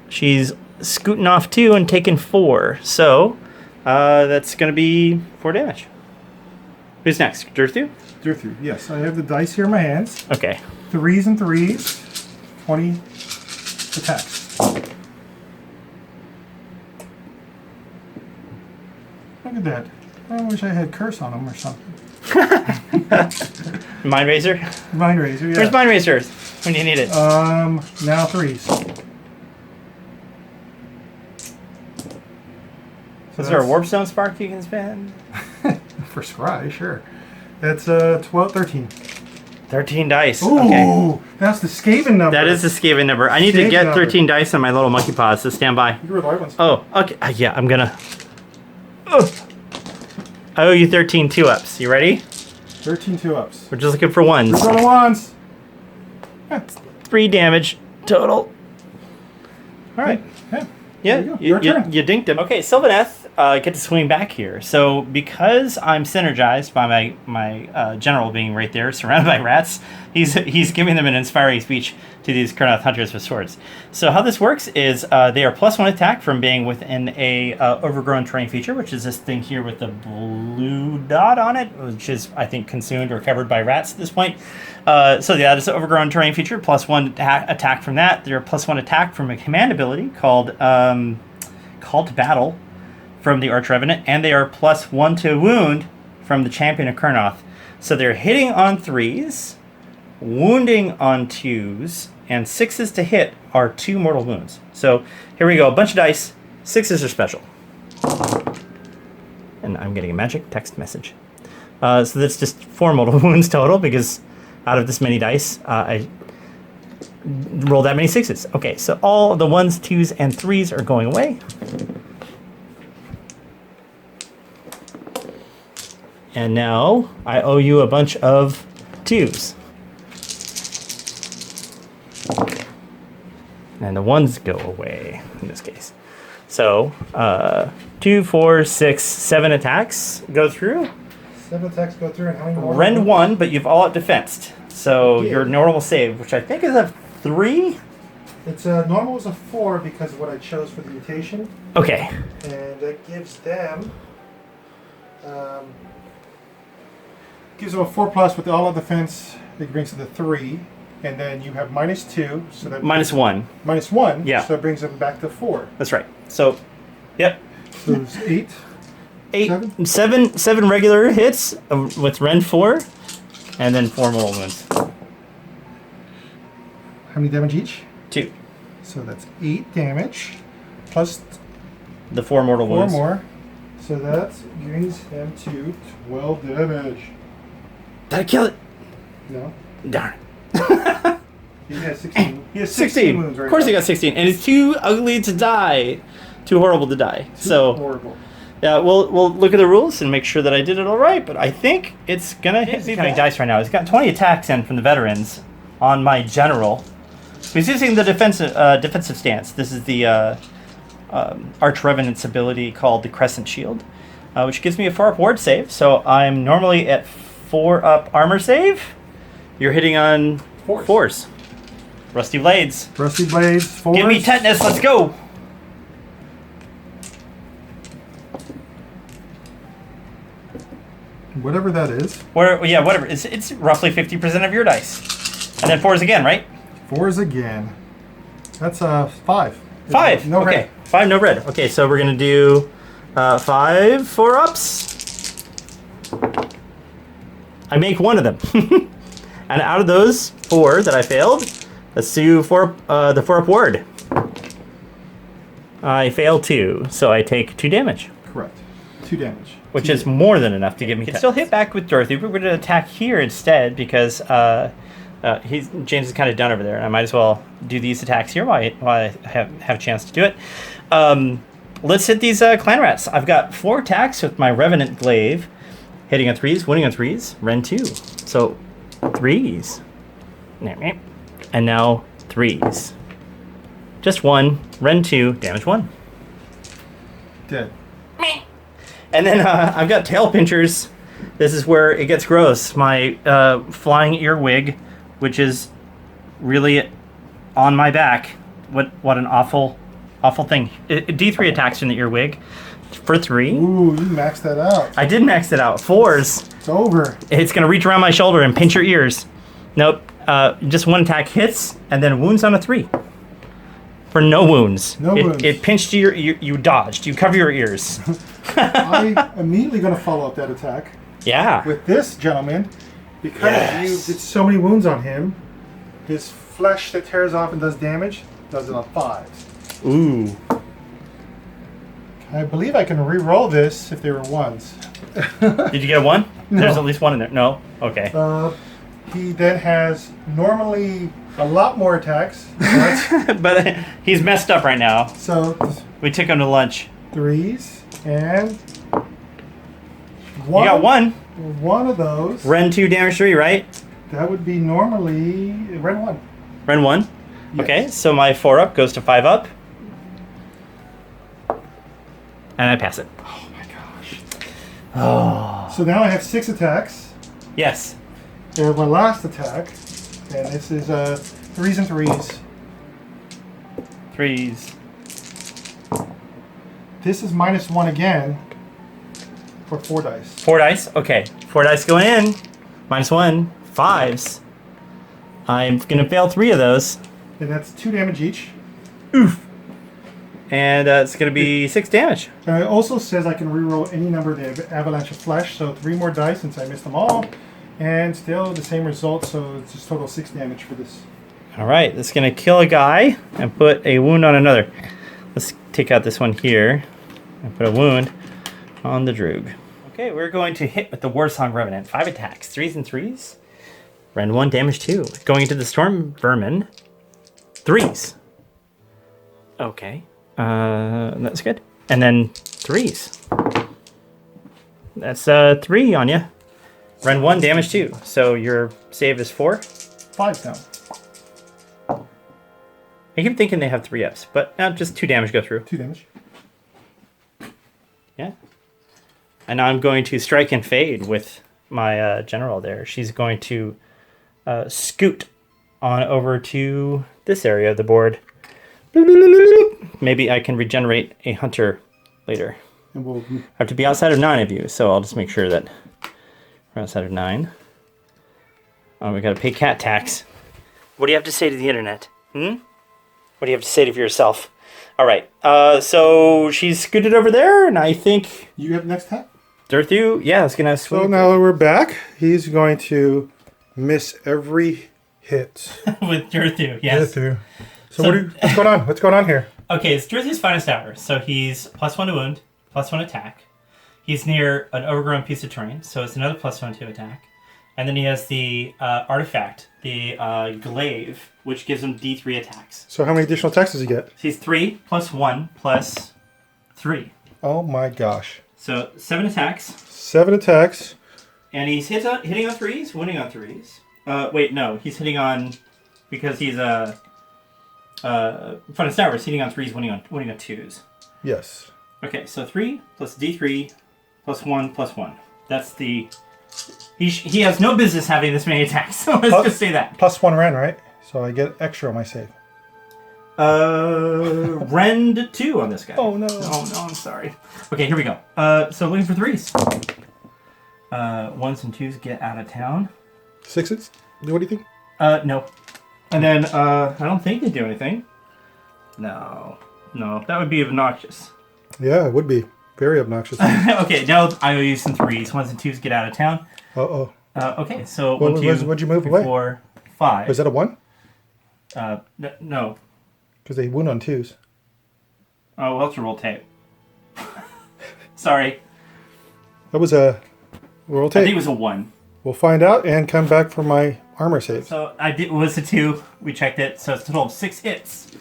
She's scooting off 2 and taking 4. So that's going to be 4 damage. Who's next? Durthu? Durthu, yes. I have the dice here in my hands. Okay. 3s and 3s. 20 attacks. Look at that. I wish I had curse on them or something. Mind Razor? Mind Razor, yeah. Where's Mind Razor when you need it? Now 3s. So is there a Warpstone Spark you can spend? For Scry, sure. That's 12, 13. 13 dice. Ooh, okay. That's the Skaven number. That is the Skaven number. I need to get 13 dice on my little monkey paws, so stand by. You were the right ones. Oh, okay. Yeah, I'm gonna... Oh. I owe you 13 2-ups. You ready? 13 2-ups. We're just looking for ones. We're going ones. Yeah. 3 damage total. All right. Yeah. You dinked him. Okay, Sylvaneth get to swing back here. So because I'm synergized by my general being right there, surrounded by rats, he's giving them an inspiring speech to these Kurnoth hunters with swords. So how this works is they are +1 attack from being within a overgrown terrain feature, which is this thing here with the blue dot on it, which is I think consumed or covered by rats at this point. So yeah, this overgrown terrain feature, +1 attack from that. They're +1 attack from a command ability called Call to Battle from the Arch Revenant, and they are +1 to wound from the Champion of Kurnoth. So they're hitting on 3s, wounding on 2s, and 6s to hit are 2 mortal wounds. So here we go, a bunch of dice. 6s are special. And I'm getting a magic text message. So that's just 4 mortal wounds total, because out of this many dice, I rolled that many 6s. Okay, so all the 1s, 2s, and 3s are going away. And now I owe you a bunch of 2s. And the 1s go away in this case. So 2, 4, 6, 7 attacks go through. 7 attacks go through, and how many more? Rend 1, but you've all out defensed. So your normal save, which I think is a 3. It's normal is a 4 because of what I chose for the mutation. Okay. And that gives them a 4+ with all out defense. It brings it to 3, and then you have -2, so that -1. -1. Yeah. So it brings them back to 4. That's right. So, yep. So it's 8. 7 regular hits with Rend 4, and then 4 mortal wounds. How many damage each? 2. So that's 8 damage plus the 4 mortal 4 wounds. more. So that brings him to 12 damage. Did I kill it? No. Darn. He has 16. He has 16 wounds right Of course now. he got 16. And it's too ugly to die. Too horrible to die. So horrible. yeah, we'll look at the rules and make sure that I did it all right, but I think it's gonna hit me back. Dice right now. He's got 20 attacks in from the veterans on my general. He's using the defensive stance. This is the Arch Revenant's ability called the Crescent Shield, which gives me a 4-up ward save. So I'm normally at 4-up armor save. You're hitting on 4s. Rusty Blades. Rusty Blades, 4s. Give me tetanus, let's go! Whatever that is. Yeah, whatever. It's roughly 50% of your dice. And then 4s again, right? 4s again. That's 5. 5. No okay. red. 5, no red. Okay, so we're gonna do 5 4-ups. I make one of them, and out of those 4 that I failed, let's do the 4-up ward. I fail 2, so I take 2 damage. Correct. 2 damage. Which is more than enough to give me. Can still hit back with Dorothy. We're going to attack here instead because James is kind of done over there. I might as well do these attacks here while I have a chance to do it. Let's hit these clan rats. I've got 4 attacks with my Revenant Glaive, hitting on 3s, winning on 3s, Ren 2. So 3s, and now 3s. Just 1, Ren 2, damage 1. Dead. And then I've got tail pinchers. This is where it gets gross. My flying earwig, which is really on my back. What an awful thing. D3 attacks from the earwig for 3. Ooh, you maxed that out. I did max it out. 4s. It's over. It's going to reach around my shoulder and pinch your ears. Nope. Just 1 attack hits, and then wounds on a 3. For no wounds. No wounds. It pinched you dodged. You cover your ears. I'm immediately going to follow up that attack. Yeah. With this gentleman, because you did so many wounds on him, his flesh that tears off and does damage does it on 5s. Ooh. I believe I can re-roll this if they were 1s. Did you get a 1? No. There's at least 1 in there. No? Okay. He then has normally a lot more attacks. But he's messed up right now. So We took him to lunch. 3s and You got 1. One of those. Ren 2, damage 3, right? That would be normally Ren 1. Ren 1? Yes. Okay, so my 4-up goes to 5-up. And I pass it. Oh my gosh. Oh. So now I have 6 attacks. Yes. And my last attack, and this is 3s and 3s. 3s. This is -1 again for 4 dice. 4 dice? Okay. 4 dice going in. -1. 5s. I'm going to fail 3 of those. And that's 2 damage each. Oof. And it's going to be 6 damage. And it also says I can reroll any number of the avalanche of flesh, so 3 more dice since I missed them all. And still the same result, so it's just total 6 damage for this. All right, that's going to kill a guy and put a wound on another. Let's take out this one here and put a wound on the Droog. Okay, we're going to hit with the Warsong Revenant. 5 attacks, 3s and 3s. Ren 1, damage 2. Going into the Storm Vermin, 3s. Okay, that's good. And then 3s. That's 3 on you. Ren 1, damage 2. So your save is 4. 5 now. I keep thinking they have 3-ups, but just 2 damage go through. 2 damage. Yeah. And now I'm going to strike and fade with my general there. She's going to scoot on over to this area of the board. Maybe I can regenerate a hunter later. And we'll I have to be outside of 9 of you, so I'll just make sure that we're outside of 9. Oh, we gotta pay cat tax. What do you have to say to the internet? What do you have to say to yourself? All right, so she's scooted over there, and I think you have next attack. Dirthu, yeah, it's gonna sweep. So now that we're back, he's going to miss every hit. with Dirthu, yes. So what's going on? What's going on here? Okay, it's Dirthu's finest hour. So he's +1 to wound, +1 attack. He's near an overgrown piece of terrain, so it's another +1 to attack. And then he has the artifact, the glaive, which gives him D3 attacks. So how many additional attacks does he get? So he's 3 + 1 + 3. Oh my gosh. So 7 attacks. 7 attacks. And he's hitting on 3s, winning on 3s. Wait, no, he's hitting on, because he's finest hour, he's hitting on 3s, winning on 2s. Yes. Okay, so 3 + D3 + 1 + 1. That's the... He has no business having this many attacks, so let's just say that. +1 Ren, right? So I get extra on my save. Rend 2 on this guy. Oh no. Oh no, I'm sorry. Okay, here we go. So looking for 3s. 1s and 2s get out of town. 6s? What do you think? No. And then, I don't think they do anything. No. No, that would be obnoxious. Yeah, it would be. Very obnoxious. Okay, now I owe you some 3s. 1s and 2s get out of town. Okay, so what'd you move away? 4, 5. Was that a 1? No. Because they wound on 2s. Oh, we'll have to roll tape. Sorry. That was a roll I tape. think it was a 1. We'll find out and come back for my armor save. So it was a 2. We checked it, so it's a total of 6 hits.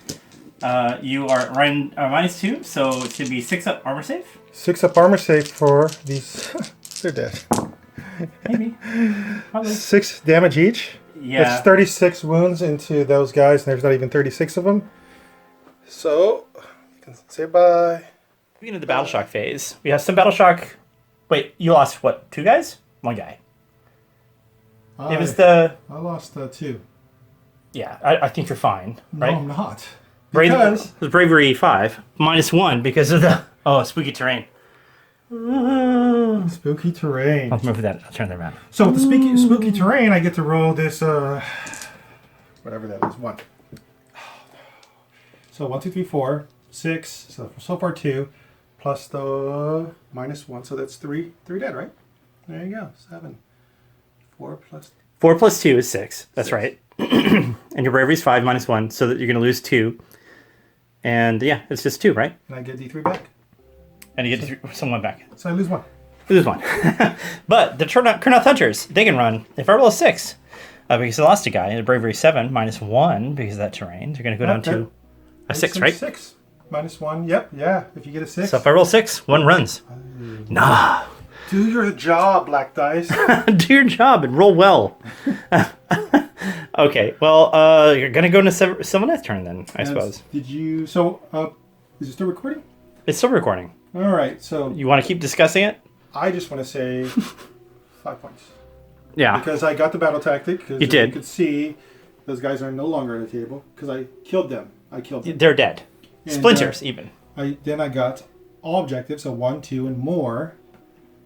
You are -2, so it's going to be 6 up armor save. 6 up armor save for these. They're dead. Maybe. Probably. 6 damage each. Yeah. That's 36 wounds into those guys, and there's not even 36 of them. So, you can say bye. Beginning of the battle shock phase, we have some battle shock. Wait, you lost what? 2 guys? 1 guy. It was the. I lost 2. Yeah, I think you're fine, right? No, I'm not. Because it was bravery 5, -1 because of the spooky terrain. Spooky terrain. I'll move that. I'll turn that around. So with the spooky terrain, I get to roll this, whatever that is, 1. So 1, 2, 3, 4, 6. So far 2, plus the -1. So that's 3 dead, right? There you go. 7. 4 plus 2 is 6. That's 6. Right. And your bravery's 5 -1, so that you're going to lose 2. And yeah, it's just 2, right? And I get D3 back. And you get someone back. So I lose 1. Lose 1. But the Kurnoth Hunters, they can run. If I roll a 6, because I lost a guy, and a bravery 7 -1 because of that terrain, they're going to go down to a 6, right? 6 -1. Yep. Yeah. If you get a 6. So if I roll 6, 1 runs. Nah. Do your job, Black Dice. Do your job and roll well. Okay, well, you're going to go into Sylvaneth's turn then, I suppose. Did you... So, is it still recording? It's still recording. All right, so... You want to keep discussing it? I just want to say 5 points. Yeah. Because I got the battle tactic. You did. You could see those guys are no longer at the table. Because I killed them. They're dead. And, Splinters, even. Then I got all objectives, so 1, 2, and more.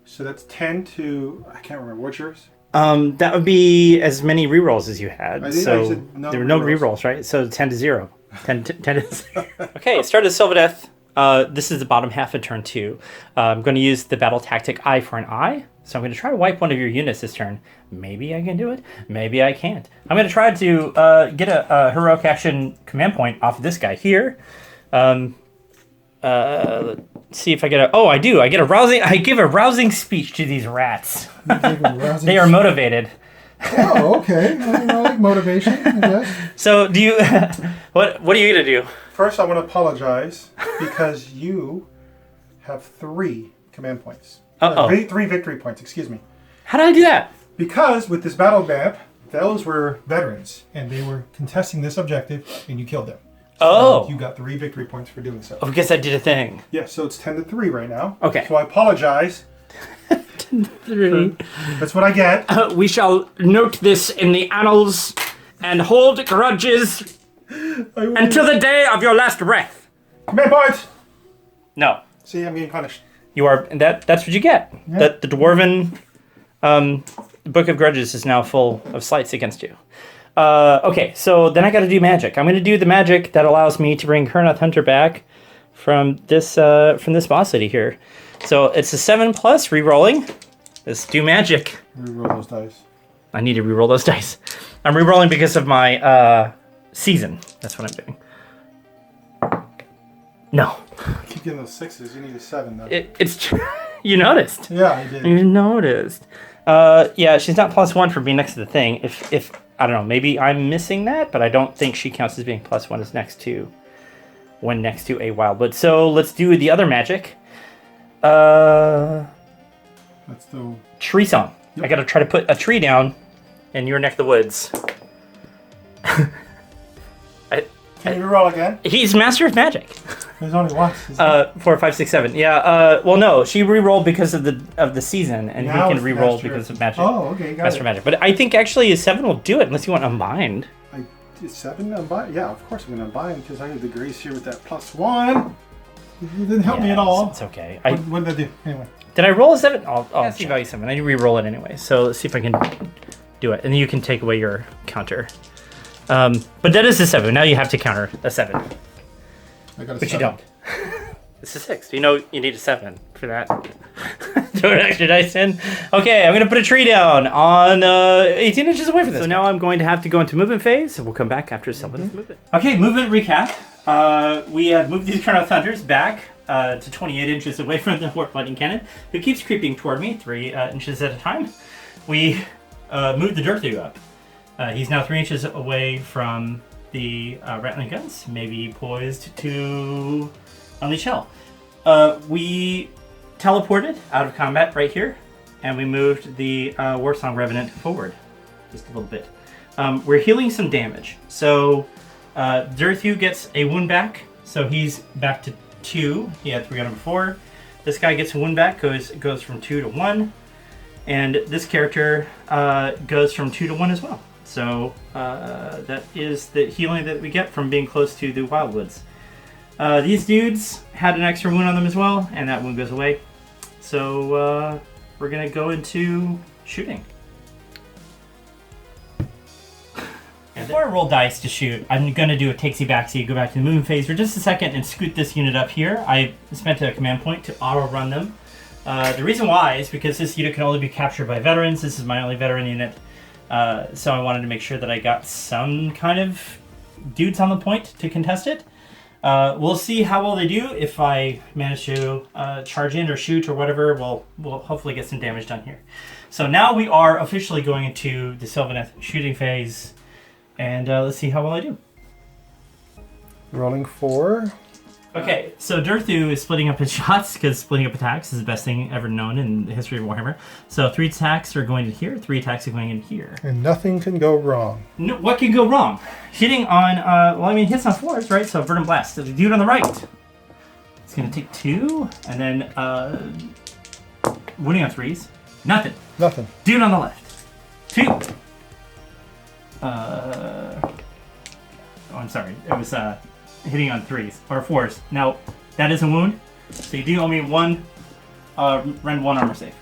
So that's 10 to... I can't remember. What's yours? That would be as many rerolls as you had. So no there were no rerolls, right? So 10 to 0. 10 to 0. Okay, start at Sylvaneth. This is the bottom half of turn 2. I'm going to use the battle tactic eye for an eye. So I'm going to try to wipe one of your units this turn. Maybe I can do it. Maybe I can't. I'm going to try to get a heroic action command point off of this guy here. Let's see if I get a... Oh, I do. I give a rousing speech to these rats. They are motivated. Oh, okay. I like motivation, I guess. So do you... What are you going to do? First, I want to apologize because you have 3 command points. Uh-oh. 3 victory points, excuse me. How did I do that? Because with this battle map, those were veterans, and they were contesting this objective, and you killed them. So you got 3 victory points for doing so. Oh, because I did a thing. Yeah, so it's 10 to 3 right now. Okay. So I apologize. 10 to 3. That's what I get. We shall note this in the annals and hold grudges until the day of your last breath. Command point! No. See, I'm getting punished. You are. That's what you get. Yeah. The Dwarven Book of Grudges is now full of slights against you. Okay, so then I got to do magic. I'm going to do the magic that allows me to bring Kurnoth Hunter back from this boss lady here. So it's a 7+ rerolling. Let's do magic. Reroll those dice. I need to reroll those dice. I'm rerolling because of my season. That's what I'm doing. No. I keep getting those 6s. You need a 7 though. It's you noticed. Yeah, I did. You noticed. Yeah, she's not +1 for being next to the thing. If I don't know, maybe I'm missing that, but I don't think she counts as being +1 as next to a wildwood. So let's do the other magic. That's the tree song. Yep. I got to try to put a tree down in your neck of the woods. Can you reroll again? He's master of magic. There's only one. 4, 5, 6, 7. Yeah. Well, no, she re-rolled because of the season, and now he can re-roll because of magic. Oh, okay, got master of magic. But I think actually a 7 will do it unless you want unbind. Is 7 unbind? Yeah, of course I'm gonna unbind because I have the grace here with that +1. It didn't help me at all. It's okay. What did I do anyway? Did I roll a 7? I'll see value 7. I need to re-roll it anyway. So let's see if I can do it, and then you can take away your counter. But that is a 7. Now you have to counter a 7. I got a But 7. you don't. It's a 6. You know you need a 7 for that. Throw an extra dice in. Okay, I'm going to put a tree down on 18 inches away from this. So now I'm going to have to go into movement phase, and we'll come back after Sylvaneth movement. Okay, movement recap. We have moved the Eternal Thunders back to 28 inches away from the Warp Lightning Cannon, who keeps creeping toward me 3 inches at a time. We moved the Dirthu up. He's now 3 inches away from the rattling guns, maybe poised to unleash hell. We teleported out of combat right here, and we moved the Warsong Revenant forward just a little bit. We're healing some damage. So Dirthu gets a wound back, so he's back to 2. He had 3 on him before. This guy gets a wound back, goes from 2 to 1. And this character goes from 2 to 1 as well. So that is the healing that we get from being close to the Wildwoods. These dudes had an extra wound on them as well, and that wound goes away. So we're going to go into shooting. Before I roll dice to shoot, I'm going to do a takesy-backsy, go back to the movement phase for just a second and scoot this unit up here. I spent a command point to auto-run them. The reason why is because this unit can only be captured by veterans. This is my only veteran unit. So I wanted to make sure that I got some kind of dudes on the point to contest it. We'll see how well they do. If I manage to charge in or shoot or whatever, we'll hopefully get some damage done here. So now we are officially going into the Sylvaneth shooting phase. And let's see how well I do. Rolling 4. Okay, so Dirthu is splitting up his shots because splitting up attacks is the best thing ever known in the history of Warhammer. So 3 attacks are going in here, 3 attacks are going in here. And nothing can go wrong. No, what can go wrong? Hitting on, hits on 4s, right? So Verdant Blast. The dude on the right. It's going to take 2, and then wounding on 3s. Nothing. Dude on the left. 2. I'm sorry. It was hitting on 3s or 4s. Now that is a wound, so you do owe me 1 rend 1 armor save.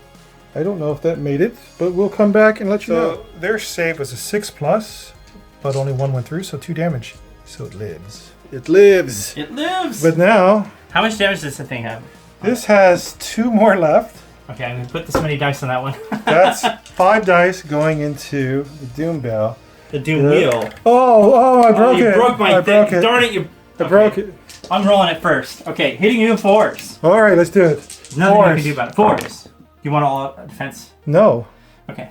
I don't know if that made it, but we'll come back and let you know. Their save was a 6+, but only 1 went through, so 2 damage. So it lives. It lives. But now, how much damage does the thing have? This has 2 more left. Okay, I'm gonna put this many dice on that one. That's 5 dice going into the Doom Bell. The Doom Wheel. Oh, I broke it. You broke my thing. Darn it, you. I broke it. I'm rolling it first. Okay, hitting you in 4s. All right, let's do it. Nothing I can do about it. 4s. You want all defense? No. Okay.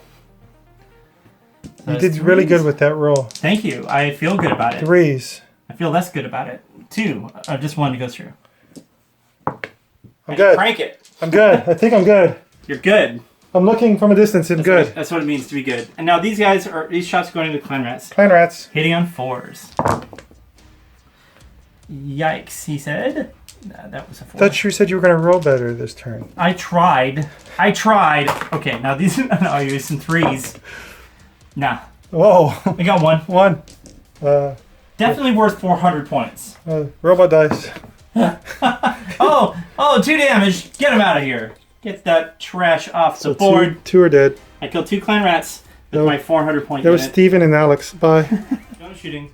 You did really good with that roll. Thank you. I feel good about it. 3s. I feel less good about it. 2. Just 1 to go through. I'm good. Crank it. I'm good. I think I'm good. You're good. I'm looking from a distance. I'm good. That's what it means to be good. And now these shots are going into Clan Rats. Clan Rats. Hitting on 4s. Yikes, he said. That was a 4. I thought you said you were going to roll better this turn. I tried. Okay, now these are use some 3s. Nah. Whoa. I got 1. 1. Definitely worth 400 points. Robot dice. Oh, 2 damage. Get him out of here. Get that trash off the board. 2 are dead. I killed 2 Clan Rats with my 400 point That was Steven and Alex. Bye. Done shooting.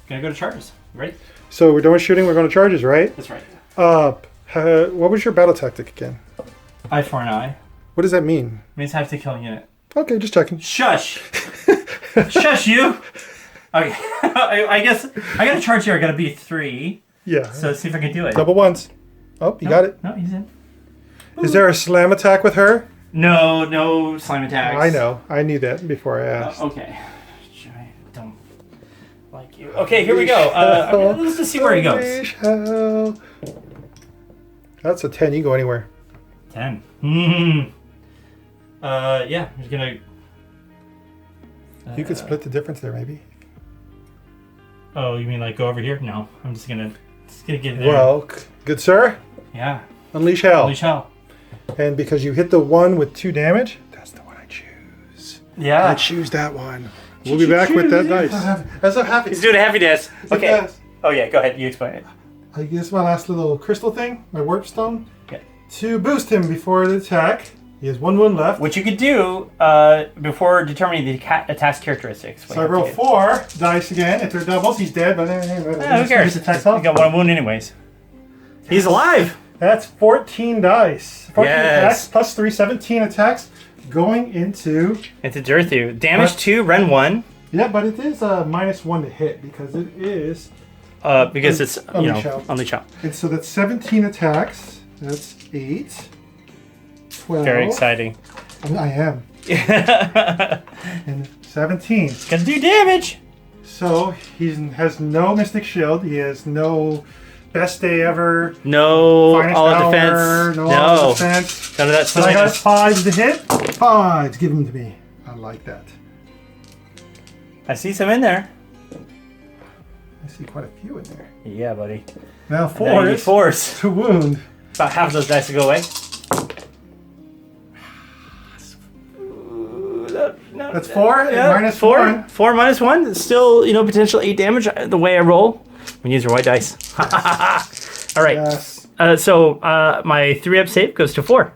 Gonna go to charges. Ready? So we're done with shooting. We're going to charges, right? That's right. What was your battle tactic again? Eye for an eye. What does that mean? It means I have to kill a unit. Okay, just checking. Shush. Shush you. Okay. I guess I got to charge here. I got to be 3. Yeah. So let's see if I can do it. Double 1s. Oh, you got it. No, he's in. Is there a slam attack with her? No slime attacks. I know. I knew that before I asked. Okay. I don't like you. Okay, here we go. Let's just see where he goes. Hell. That's a 10. You can go anywhere. 10. Yeah, he's gonna. You could split the difference there, maybe. Oh, you mean like go over here? No, I'm just gonna get there. Well, good sir. Yeah. Unleash hell. Unleash hell. And because you hit the 1 with 2 damage, that's the one I choose. Yeah. I choose that one. We'll be back with that dice. I'm so happy. He's doing a happy dance. Okay. Oh yeah, go ahead. You explain it. I guess my last little crystal thing, my warp stone, Okay. to boost him before the attack. He has 1 wound left. Which you could do before determining the attack's characteristics. So I roll 4 dice again. If they're doubles, he's dead. But who cares? You got 1 wound anyways. He's alive. That's 14 dice. 14 Yes. attacks plus 3, 17 attacks going into... Into Dirthu. Damage 2, run 1. Yeah, but it is -1 to hit because it is... Because it's, only shot. And so that's 17 attacks. That's 8, 12. Very exciting. I am. And 17. It's gonna do damage. So he has no Mystic Shield. He has no Best Day Ever. No Finest all Hour, defense. No all defense. None of that But I got silliness. 5 to hit. 5. Give them to me. I like that. I see some in there. I see quite a few in there. Yeah, buddy. Now Now you get 4 force. to wound. About half of those dice will go away. No, That's 4 and minus 4. 1. 4 minus 1. It's still, potential 8 damage the way I roll. When you use your white dice. All right. Yes. So my 3-up save goes to 4.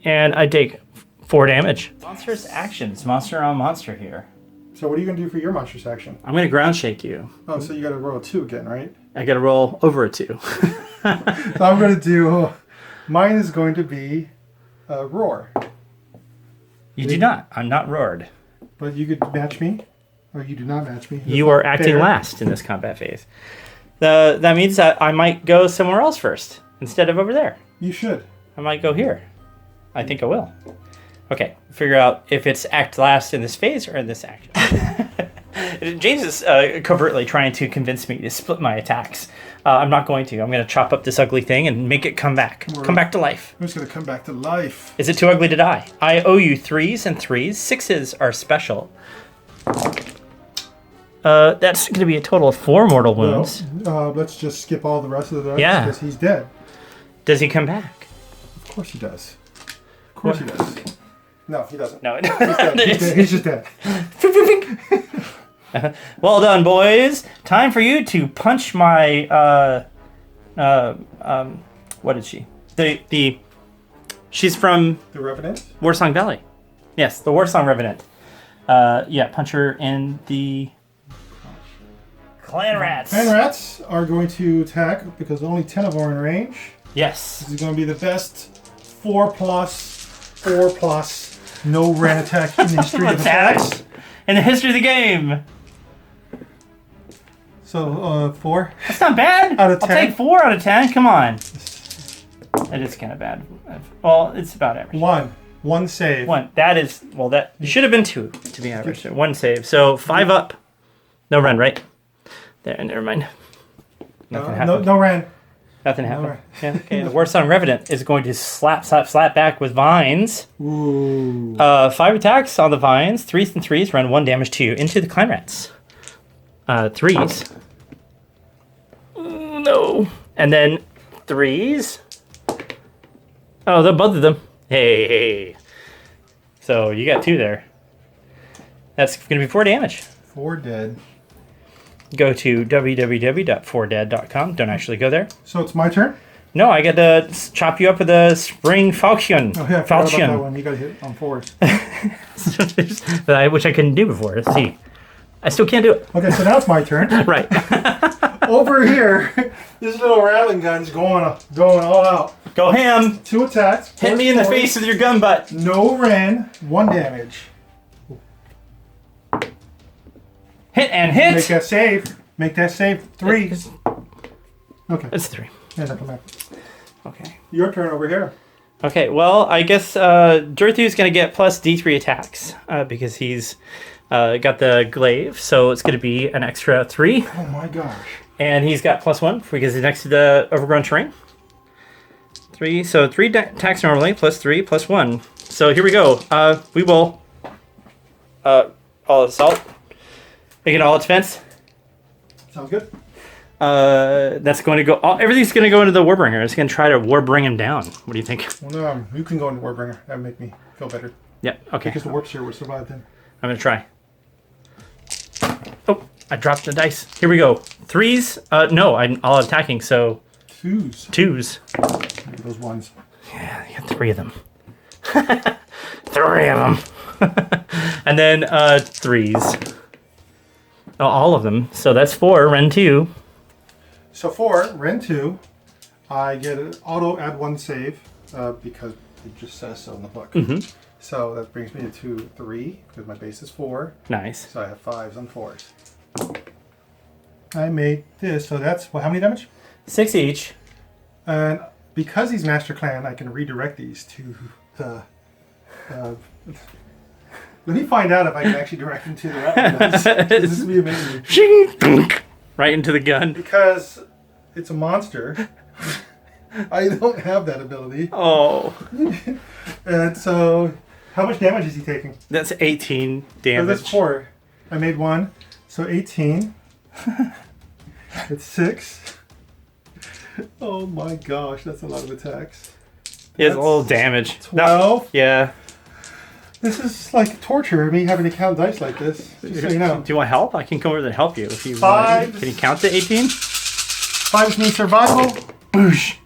And I take 4 damage. Monstrous actions. Monster on monster here. So what are you going to do for your monstrous action? I'm going to ground shake you. Oh, so you got to roll a 2 again, right? I got to roll over a 2. So I'm going to do... Mine is going to be roar. You do not. I'm not roared. But you could match me. Or you do not match me. You are acting last in this combat phase. That means that I might go somewhere else first instead of over there. You should. I might go here. I think I will. Okay, figure out if it's act last in this phase or in this action. James is covertly trying to convince me to split my attacks. I'm not going to. I'm going to chop up this ugly thing and make it come back. Come back to life. I'm just going to come back to life. Is it too ugly to die? I owe you 3s and 3s. 6s are special. That's going to be a total of 4 mortal wounds. Well, let's just skip all the rest of the dice Yeah. because he's dead. Does he come back? Of course he does. Of course he does. No, he doesn't. No. He's dead. He's dead. He's just dead. Well done, boys. Time for you to punch my what is she? She's from The Revenant? Warsong Valley. Yes, the Warsong Revenant. Yeah, punch her in the Clan Rats. Clan Rats are going to attack because only 10 of them are in range. Yes. This is going to be the best 4+, no ran attack in the history of attacks. In the history of the game. So, 4. That's not bad. Out of 10? I'll take 4 out of 10. Come on. It is kind of bad. Well, it's about average. 1 save. 1. That is, well, that should have been 2 to be average. So 1 save. So 5 up. No run, right? There, never mind. Nothing happened. No ran. Nothing happened. Yeah, okay. The Warsong Revenant is going to slap back with vines. Ooh. 5 attacks on the vines. 3s and 3s. Run 1 damage to you into the Clan Rats. 3s. No. And then 3s. Oh, they're both of them. Hey. So you got 2 there. That's going to be 4 damage. 4 dead. Go to www.4dead.com. Don't actually go there. So it's my turn? No, I got to chop you up with a spring falchion. Oh, yeah, I forgot about that one. You got to hit on 4s. Which I couldn't do before. Let's see. I still can't do it. Okay, so now it's my turn. Right. Over here, this little rattling gun's going all out. Go ham. 2 attacks. Hit me in the face with your gun butt. No ran. 1 damage. Hit and hit. Make that save. Make that save. 3. Okay. It's 3. Yeah, come back. Okay. Your turn over here. Okay, well, I guess Dirthu's going to get plus D3 attacks because he's got the glaive, so it's going to be an extra 3. Oh my gosh. And he's got plus 1 because he's next to the overgrown terrain. 3, so 3 attacks normally, plus 3, plus 1. So here we go. We will all assault. Make it all defense. Sounds good. That's going to go. Everything's going to go into the Warbringer. It's going to try to Warbring him down. What do you think? Well, no, you can go into Warbringer. That would make me feel better. Yeah. Okay. Because the Warp Sphere would survive then. I'm going to try. Oh, I dropped the dice. Here we go. 3s. No, I'm all attacking. So 2s. 2s. Maybe those 1s. Yeah, you got 3 of them. 3 of them. And then 3s. Oh, all of them. So that's 4. Run 2. So for Ren 2, I get an auto add 1 save because it just says so in the book. So that brings me to 2, 3 because my base is 4. Nice. So I have 5s and 4s. I made this, so that's how many damage? 6 each. And because he's Master Clan, I can redirect these to the. Let me find out if I can actually direct them to the right ones. This would be amazing. Right into the gun. Because it's a monster. I don't have that ability. Oh. And so, how much damage is he taking? That's 18 damage. Oh, that's 4. I made 1. So 18. It's 6. Oh my gosh, that's a lot of attacks. He has a little damage. 12. Yeah. This is like torture, me having to count dice like this. Just so you know. Do you want help? I can come over there and help you if you 5. want. Can you count to 18? 5 means survival. Boosh.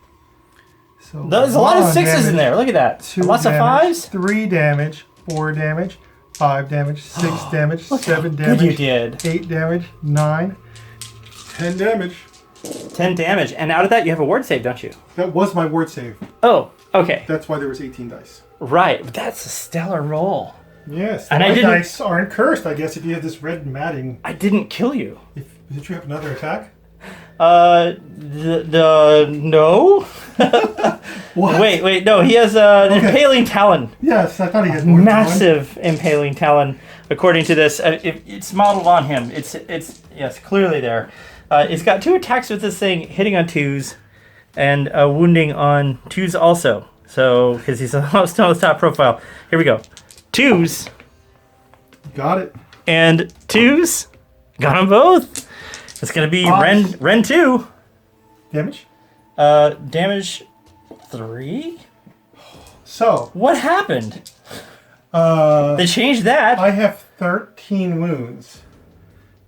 So There's a lot of 6s in there. Look at that. 2 Lots damage, of 5s. 3 damage, 4 damage, 5 damage, 6 damage, 7 Good damage, you did. 8 damage, 9, 10 damage. 10 damage. And out of that, you have a ward save, don't you? That was my word save. Oh, okay. That's why there was 18 dice. Right. But that's a stellar roll. Yes. And my I didn't- dice aren't cursed, I guess, if you have this red matting. I didn't kill you. Did you have another attack? No. What? Wait, no. He has an impaling talon. Yes, I thought he had more than one. Massive impaling talon, according to this. It's modeled on him. It's yes, clearly there. It's got 2 attacks with this thing, hitting on 2s, and wounding on 2s also. So, because he's still on the top profile. Here we go. 2s Got it. and 2s. Got them both. It's gonna be Ren 2. Damage? Damage 3. So, What happened? They changed that. I have 13 wounds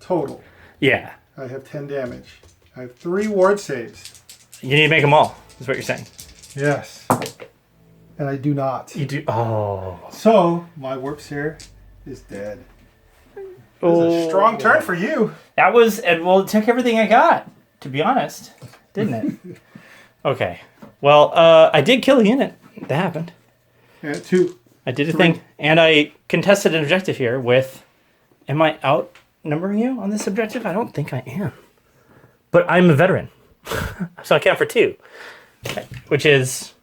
total. Yeah. I have 10 damage. I have 3 ward saves. You need to make them all. Is what you're saying. Yes. And I do not. You do. Oh. So, my warp sphere is dead. It was a strong turn for you. That was, well, it took everything I got, to be honest. Didn't it? Okay. Well, I did kill the unit. That happened. Yeah, 2. I did a 3. thing. And I contested an objective here with, am I outnumbering you on this objective? I don't think I am. But I'm a veteran. So I count for 2. Okay. Which is,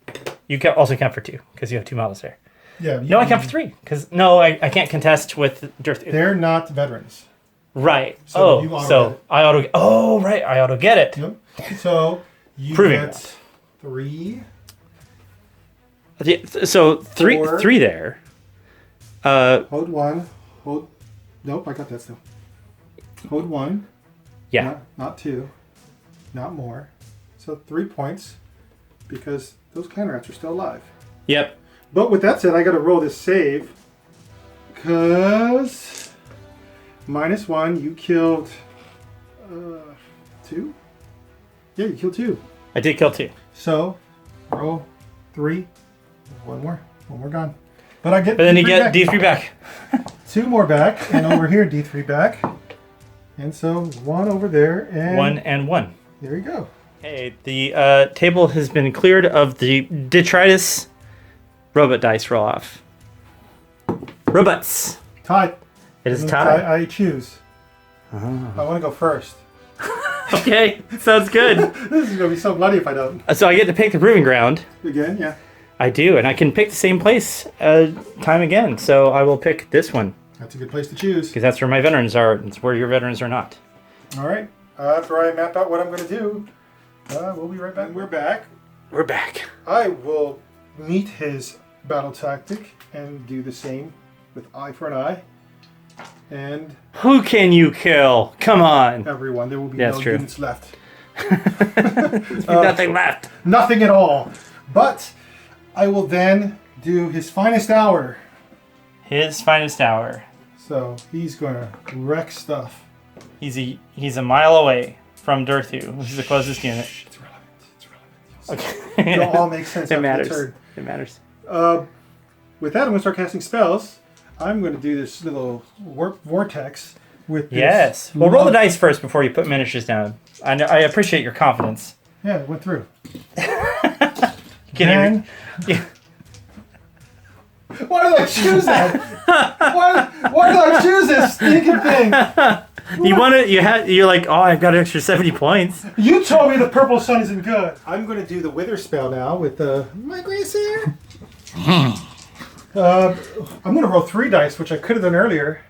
you can also count for 2, because you have 2 models there. Yeah. No, I count for 3, because, no, I can't contest with Dirt. They're not veterans. Right. So you auto get it. I auto. Oh, right. I auto get it. Yep. So, you Proving get 3. Yeah, so 3 4. there. Hold 1. Hold. Nope, I got that still. Hold 1. Yeah. Not 2. Not more. So 3 points. Because those counteracts are still alive. Yep. But with that said, I gotta roll this save. Because -1, you killed 2? Yeah, you killed 2. I did kill 2. So roll 3. One more gone. But I get. But then you D3 get back. D3 back. 2 more back, and over here D3 back. And so 1 over there, and 1 and 1. there you go. Okay, the table has been cleared of the detritus robot dice roll off. Robots. Tied. It is tied. I choose. I want to go first. Okay, sounds good. This is gonna be so bloody if I don't. So I get to pick the proving ground. Again, yeah. I do, and I can pick the same place time again. So I will pick this one, That's a good place to choose. because that's where my veterans are. It's where your veterans are not. All right. After I map out what I'm gonna do, we'll be right back. We're back. We're back. I will meet his battle tactic and do the same with eye for an eye. And Who can you kill? Come on. everyone, there will be That's no true. units left. Nothing left. Nothing at all. But I will then do his finest hour. His finest hour. So he's gonna wreck stuff. He's a mile away from Dirthu, which is the closest unit. It's relevant. Okay. It'll all make sense. It after the matters. turn. It matters. With that, I'm gonna start casting spells. I'm gonna do this little warp vortex with this. Yes. Well, roll the dice first before you put miniatures down. I appreciate your confidence. Yeah, it went through. Can you... Why did I choose that? Why did I choose this stinking thing? You're like, oh, I've got an extra 70 points. You told me the purple sun isn't good. I'm going to do the wither spell now with my grace here. I'm going to roll 3 dice, which I could have done earlier,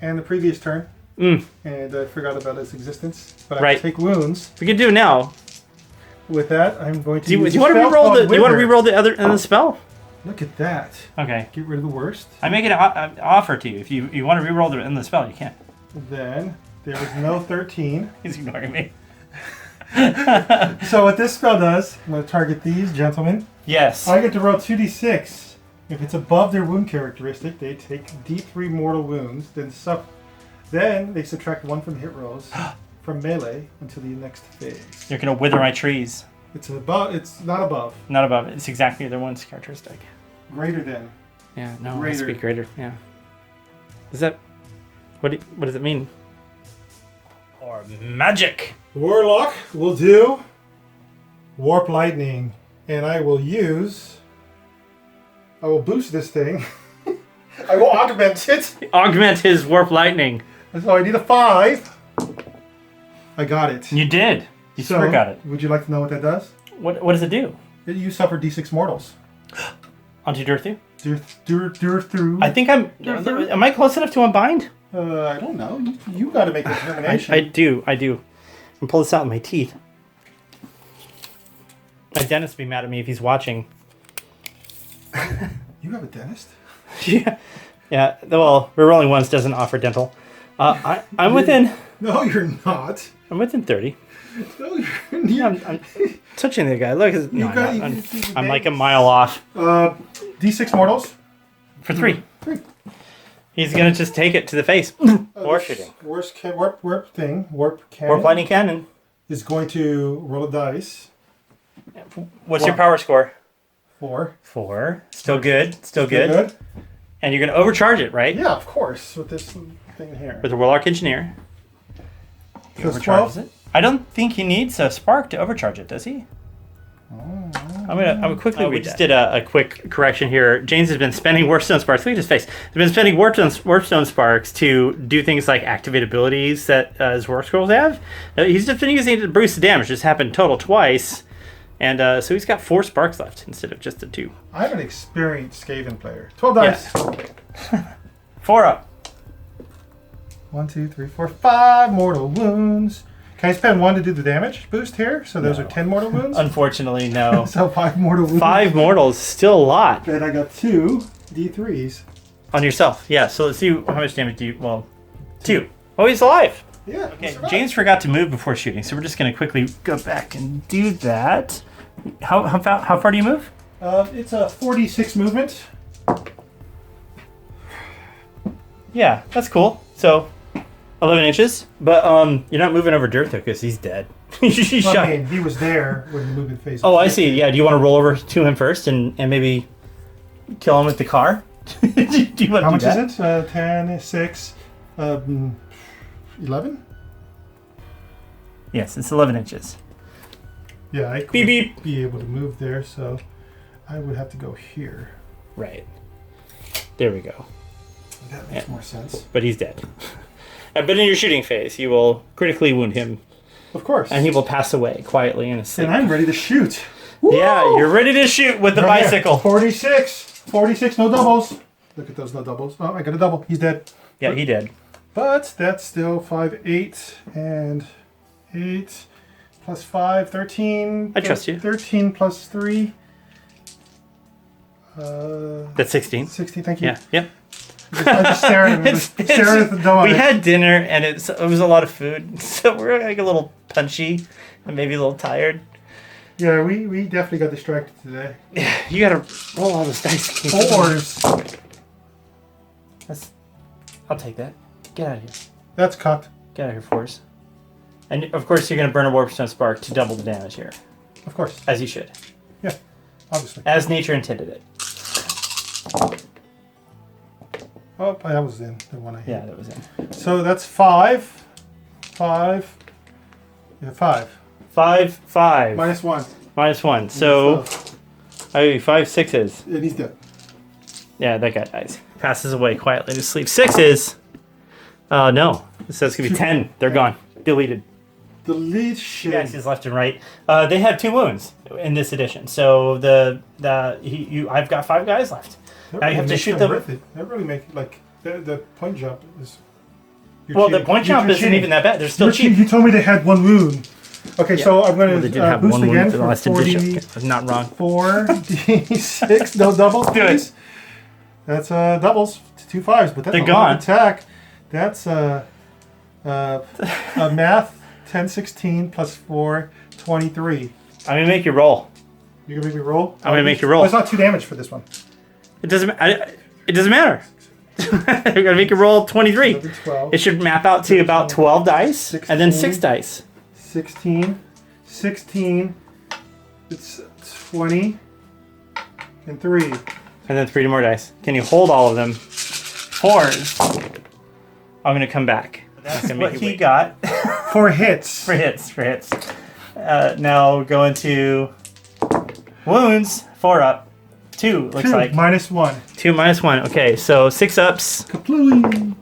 and the previous turn. And I forgot about its existence. But I can take wounds. We can do it now. With that, I'm going to. Do you want to reroll the? Do you want to reroll the other and the spell? Look at that. Okay. Get rid of the worst. I make an offer to you. If you want to reroll the end of the spell, you can. Then there is no 13. He's ignoring me. So what this spell does, I'm going to target these gentlemen. Yes. I get to roll 2d6. If it's above their wound characteristic, they take D3 mortal wounds. Then they subtract 1 from hit rolls from melee until the next phase. You're gonna wither my trees. It's above. It's not above. Not above. It's exactly their one's characteristic. Greater than. Yeah. No. It has to be greater. Yeah. Is that? What does it mean? Or magic. Warlock will do warp lightning, and I will boost this thing. I will augment it. Augment his warp lightning. So I need a 5. I got it. You did. You sure got it. Would you like to know what that does? What does it do? You suffer D6 mortals. Onto Durthu? Durthu. I think am I close enough to unbind? I don't know. You got to make a determination. I do. And pull this out with my teeth. My dentist would be mad at me if he's watching. You have a dentist? Yeah. Yeah. Well, Rerolling Ones doesn't offer dental. I'm within. No, you're not. I'm within 30. No, you're. I'm touching the guy. Look, I'm like a mile off. D6 mortals for 3. 3. He's gonna just take it to the face. Or shooting. Warp cannon. Warp lightning cannon is going to roll a dice. What's your power score? 4. 4. Still good. Still good. And you're gonna overcharge it, right? Yeah, of course. With this thing here. With the Warlock Engineer. He overcharges it. I don't think he needs a spark to overcharge it, does he? I'm gonna quickly. We just did a quick correction here. James has been spending Warpstone Sparks. Look at his face. He's been spending Warpstone Sparks to do things like activate abilities that his Warp Scrolls have. He's just been using it to boost the damage. This happened total twice, and so he's got 4 sparks left instead of just the 2. I'm an experienced Skaven player. 12 dice. Yeah. 4 up. 1, 2, 3, 4, 5 mortal wounds. Can I spend 1 to do the damage boost here? So those are 10 mortal wounds? Unfortunately, no. So 5 mortal wounds. 5 mortals, still a lot. Then I got 2 D3s. On yourself, yeah. So let's see how much damage do you... Well, 2. Oh, he's alive. Yeah. Okay, James forgot to move before shooting, so we're just going to quickly go back and do that. How far do you move? It's a 46 movement. Yeah, that's cool. So... 11 inches, but you're not moving over Durthu because he's dead. He's shot. I mean, he was there when the movement phase. Oh, I see. Yeah, do you want to roll over to him first and maybe kill him with the car? Do you want How to do much that? is it? 10, 6, 11? Yes, it's 11 inches. Yeah, I could be able to move there, so I would have to go here. Right. There we go. That makes more sense. But he's dead. But in your shooting phase, you will critically wound him. Of course. And he will pass away quietly in a sleep. And I'm ready to shoot. Yeah, you're ready to shoot with the bicycle. 46. 46, no doubles. Look at those no doubles. Oh, I got a double. He's dead. Yeah, he did. But that's still 5, 8, and 8 plus 5, 13. I trust you. 13 plus 3. That's 16. 16, thank you. Yeah, yep. I just staring at the door. We had dinner and it was a lot of food, so we're like a little punchy and maybe a little tired. Yeah, we definitely got distracted today. Yeah, you gotta roll all those dice. 4s. I'll take that. Get out of here. That's cocked. Get out of here, 4s. And of course you're gonna burn a Warpstone Spark to double the damage here. Of course. As you should. Yeah, obviously. As nature intended it. Oh, that was in the one I hit. Yeah, that was in. So that's 5. 5. Yeah, 5. 5, 5. Minus 1. Minus 1. So, 5 sixes. And he's dead. Yeah, that guy dies. Passes away quietly to sleep. 6s. No. It says it's going to be 10. They're gone. Deleted. Deletion. Axes left and right. They have 2 wounds in this edition. So I've got 5 guys left. Now you have to shoot them. That really makes like the point jump is. Well, the point jump isn't even that bad. They're still cheap. You told me they had 1 wound. Okay, so I'm going to boost again for last 40. edition. I'm not wrong. 4d6. No doubles. Do it. That's doubles. 2 5s, but that's They're a gone. lot of attack. That's math. 10, 16 plus 4, 23. I'm going to make you roll. You're going to make me roll? I'm going to make you roll. Oh, it's not 2 damage for this one. It doesn't matter. I'm going to make you roll 23. 12. It should map out to about 12 dice 16, and then 6 dice. 16. 16. It's 20. And 3. And then 3 more dice. Can you hold all of them? 4s. I'm going to come back. That's what he got. 4 hits. For hits. Now go into wounds. 4 up. 2 looks 2 like. minus 1. 2 minus 1. Okay, so 6 ups. Kaplooey.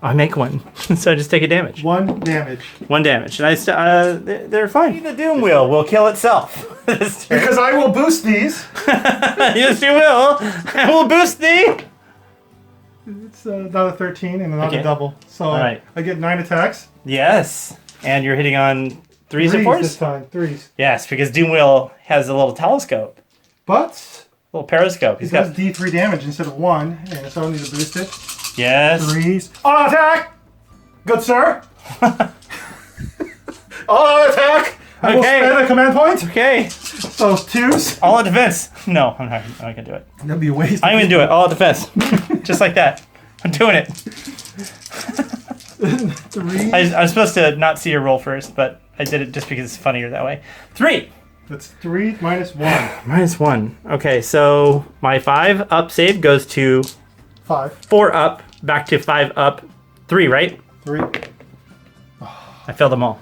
I make 1, so I just take a damage. 1 damage. 1 damage, and they're fine. The Doom Wheel will kill itself. This turn. Because I will boost these. Yes, you will. I will boost thee. It's not a 13 and not a double. So right. I get 9 attacks. Yes, and you're hitting on 3s and 4s? This time. 3s. Yes, because Doom Wheel has a little telescope. But Little periscope. it does D3 damage instead of 1, and so I need to boost it. Yes. 3s. Auto attack! Good sir! Auto attack! I will spend a command point. Okay. So 2s. All in defense. No, I'm not going to do it. That'd be a waste. I'm going to do it. All in defense. Just like that. I'm doing it. 3. I'm supposed to not see your roll first, but I did it just because it's funnier that way. 3. That's 3 minus 1. Minus 1. Okay, so my 5 up save goes to 5. 4 up, back to 5 up. 3, right? 3. I failed them all.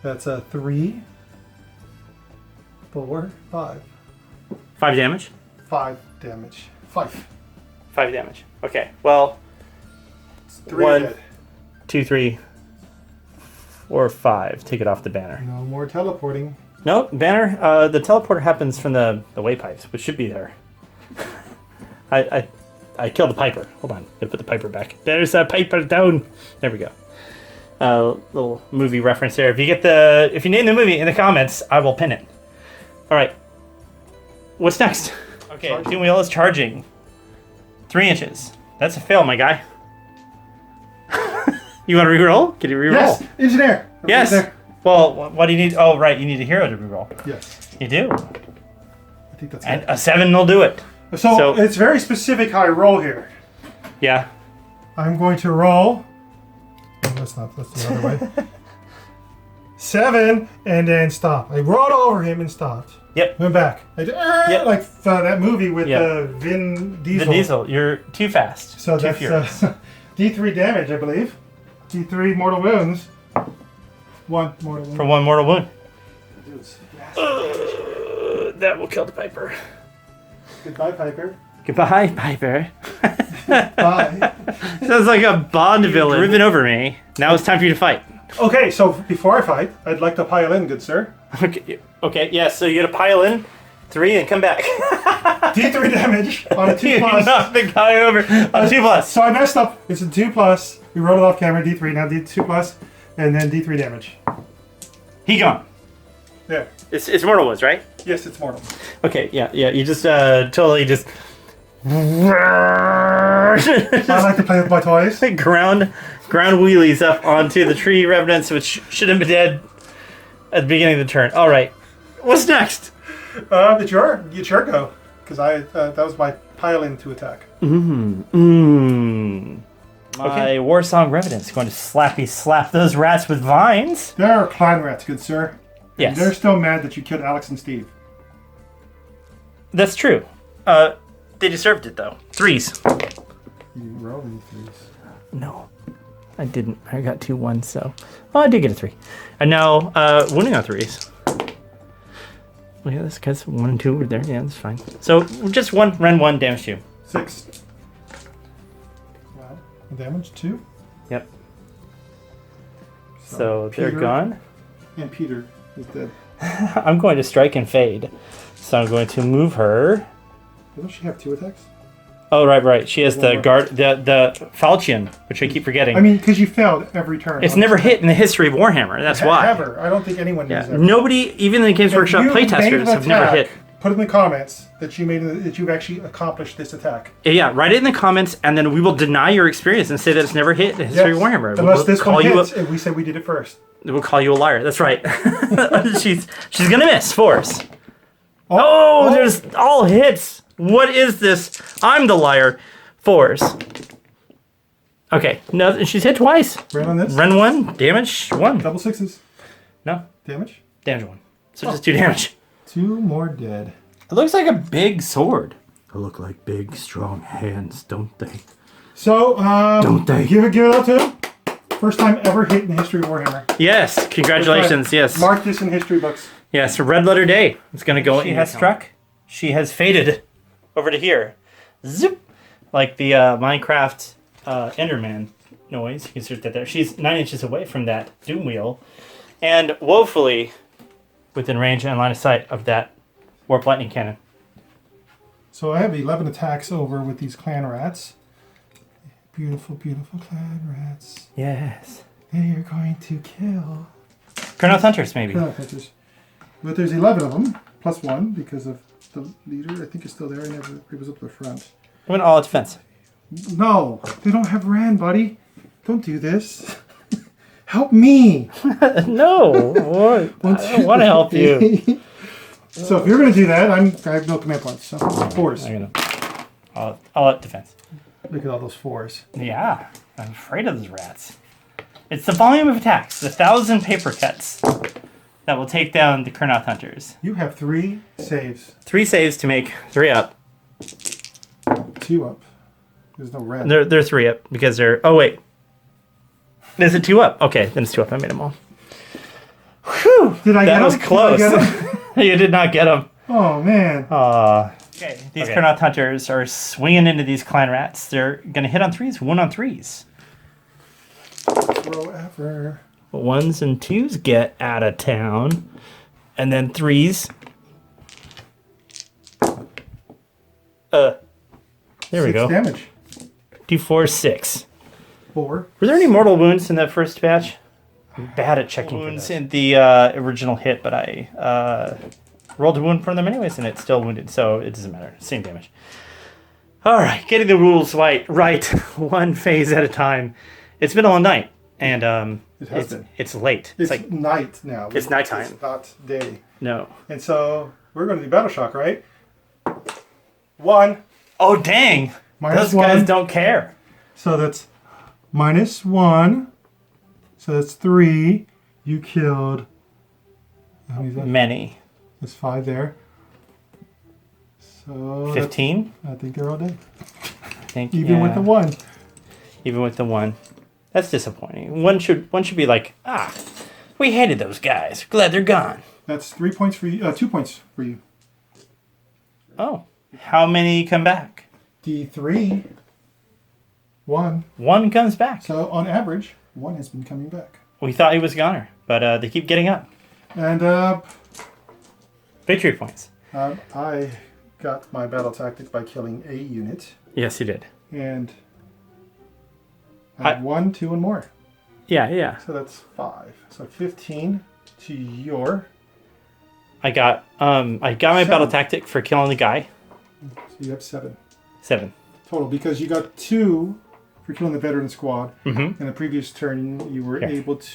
That's a 3. 4. 5. 5 damage? 5 damage. 5. 5 damage. Okay, well, 3 1, dead. 2, 3, 4, 5. Take it off the banner. No more teleporting. No, banner. The teleporter happens from the waypipes, which should be there. I killed the piper. Hold on, gotta put the piper back. There's a piper down. There we go. Little movie reference there. If you name the movie in the comments, I will pin it. All right. What's next? Okay, Doom Wheel is charging. 3 inches. That's a fail, my guy. You want to reroll? Can you reroll? Yes, engineer. Yes. There. Well, what do you need? Oh, right, you need a hero to reroll. Yes. You do. I think that's And it. a 7 will do it. So it's very specific how I roll here. Yeah. I'm going to roll. No, that's not. That's the other way. 7 and then stop. I rolled over him and stopped. Yep. Went back. I did, Yep. like that movie with Vin Diesel. Vin Diesel, you're too fast. So too that's furious. D3 damage, I believe. D3 mortal wounds. 1 mortal wound. For 1 mortal wound. Dudes. That will kill the piper. Goodbye, Piper. Goodbye, piper. Bye. Sounds like a Bond villain. Driven over me. Now it's time for you to fight. Okay, so before I fight, I'd like to pile in, good sir. Okay, yeah, so you gotta pile in 3 and come back. D3 damage on a 2+. You knocked the guy over on 2+. So I messed up. It's a 2+. We wrote it off camera. D3. Now D2+, and then D3 damage. He gone. There. It's Mortal Woods, right? Yes, it's mortal. Okay, yeah. You just totally just I like to play with my toys. ground wheelies up onto the tree revenants, which should have been dead at the beginning of the turn. All right, what's next? It's your go, because that was my pile in to attack. My War Song Revenant's going to slap those rats with vines. They're clan rats, good sir. Yes. And they're still mad that you killed Alex and Steve. That's true. They deserved it, though. 3s. You didn't roll any 3s. No, I didn't. I got 2 1s, so... Well, I did get a 3. And now, wounding on 3s. Look at this, because 1 and 2 were there. Yeah, that's fine. So, just run 1, damage 2. 6. Wow. Damage 2. Yep. So they're gone. And Peter is dead. I'm going to strike and fade. So I'm going to move her. Doesn't she have 2 attacks? Oh, right. She has the guard, the falchion, which I keep forgetting. I mean, because you failed every turn. It's never hit in the history of Warhammer. That's why. Ever. I don't think anyone knows that. Nobody, even the Games Workshop playtesters, have never hit. Put in the comments that you've actually accomplished this attack. Yeah, write it in the comments, and then we will deny your experience and say that it's never hit in the history of Warhammer. Unless this one hits, and we say we did it first. We'll call you a liar. That's right. she's gonna miss force. Oh, there's all hits. What is this? I'm the liar. Force. Okay, no, she's hit twice. Ren on this. Ren 1, damage 1. Double 6s. No. Damage? Damage 1. So just 2 damage. 2 more dead. It looks like a big sword. They look like big, strong hands, don't they? So, don't they? Give it up to him. First time ever hit in the history of Warhammer. Yes, congratulations, yes. Mark this in history books. Yes, red letter day. It's going to go. She has struck. She has faded over to here. Zoop. Like the Minecraft Enderman noise. You can search that there. She's 9 inches away from that doom wheel. And woefully within range and line of sight of that warp lightning cannon. So I have 11 attacks over with these clan rats. Beautiful, beautiful clan rats. Yes. They are going to kill. Colonel Hunters, maybe. Colonel Hunters. But there's 11 of them, plus 1, because of the leader. I think is still there. He was up the front. I went all defense. No, they don't have Ran, buddy. Don't do this. Help me. No. I don't want to help you. So if you're going to do that, I have no command points. So 4s. I'll let defense. Look at all those 4s. Yeah, I'm afraid of those rats. It's the volume of attacks, the 1,000 paper cuts that will take down the Kurnoth Hunters. You have 3 saves. 3 saves to make 3 up. 2 up. There's no red. They're 3 up because they're... Oh, wait. Is it 2 up? Okay, then it's 2 up. I made them all. Whew! Did I get them? That was close. You did not get them. Oh, man. Okay, these Kurnoth Hunters are swinging into these clan rats. They're going to hit on 3s, 1 on 3s. Throw ever. 1s and 2s get out of town. And then 3s. There we go. 6 damage. D4, 6. 4. Were there any mortal wounds in that first batch? I'm bad at checking wounds in the original hit, but I rolled a wound for them anyways, and it's still wounded, so it doesn't matter. Same damage. All right, getting the rules right, one phase at a time. It's been a long night, and it's late. It's like night now. It's nighttime. It's not day. No. And so we're going to do Battle Shock, right? 1. Oh, dang. Those guys don't care. So that's -1. So that's 3. You killed... How many is that? Many. That's 5 there. So 15? I think they're all dead. Even with the 1. Even with the 1. That's disappointing. One should be like, we hated those guys. Glad they're gone. That's 3 points for you. 2 points for you. Oh. How many come back? D3. 1. 1 comes back. So on average, 1 has been coming back. We thought he was a goner, but they keep getting up. And victory points. I got my battle tactic by killing a unit. Yes, you did. And I had 1, 2, and more. Yeah. So that's 5. So 15 to your. I got my 7. battle tactic for killing the guy. So you have 7. 7 total, because you got 2 for killing the veteran squad. Mm-hmm. In the previous turn, you were able to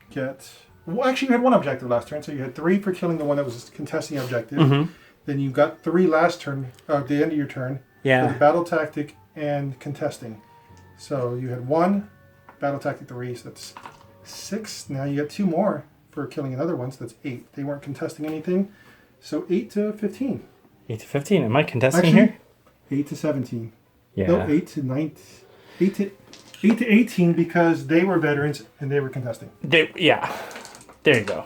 get... Well, actually, you had 1 objective last turn, so you had 3 for killing the one that was contesting objective. Mm-hmm. Then you got 3 last turn, at the end of your turn, for the battle tactic and contesting. So you had 1 battle tactic 3, so that's 6. Now you got 2 more for killing another one, so that's 8. They weren't contesting anything, so 8 to 15. 8 to 15. Am I contesting here? 8 to 17. Yeah. No, 8 to 9. 8 to 18 because they were veterans and they were contesting. Yeah. There you go.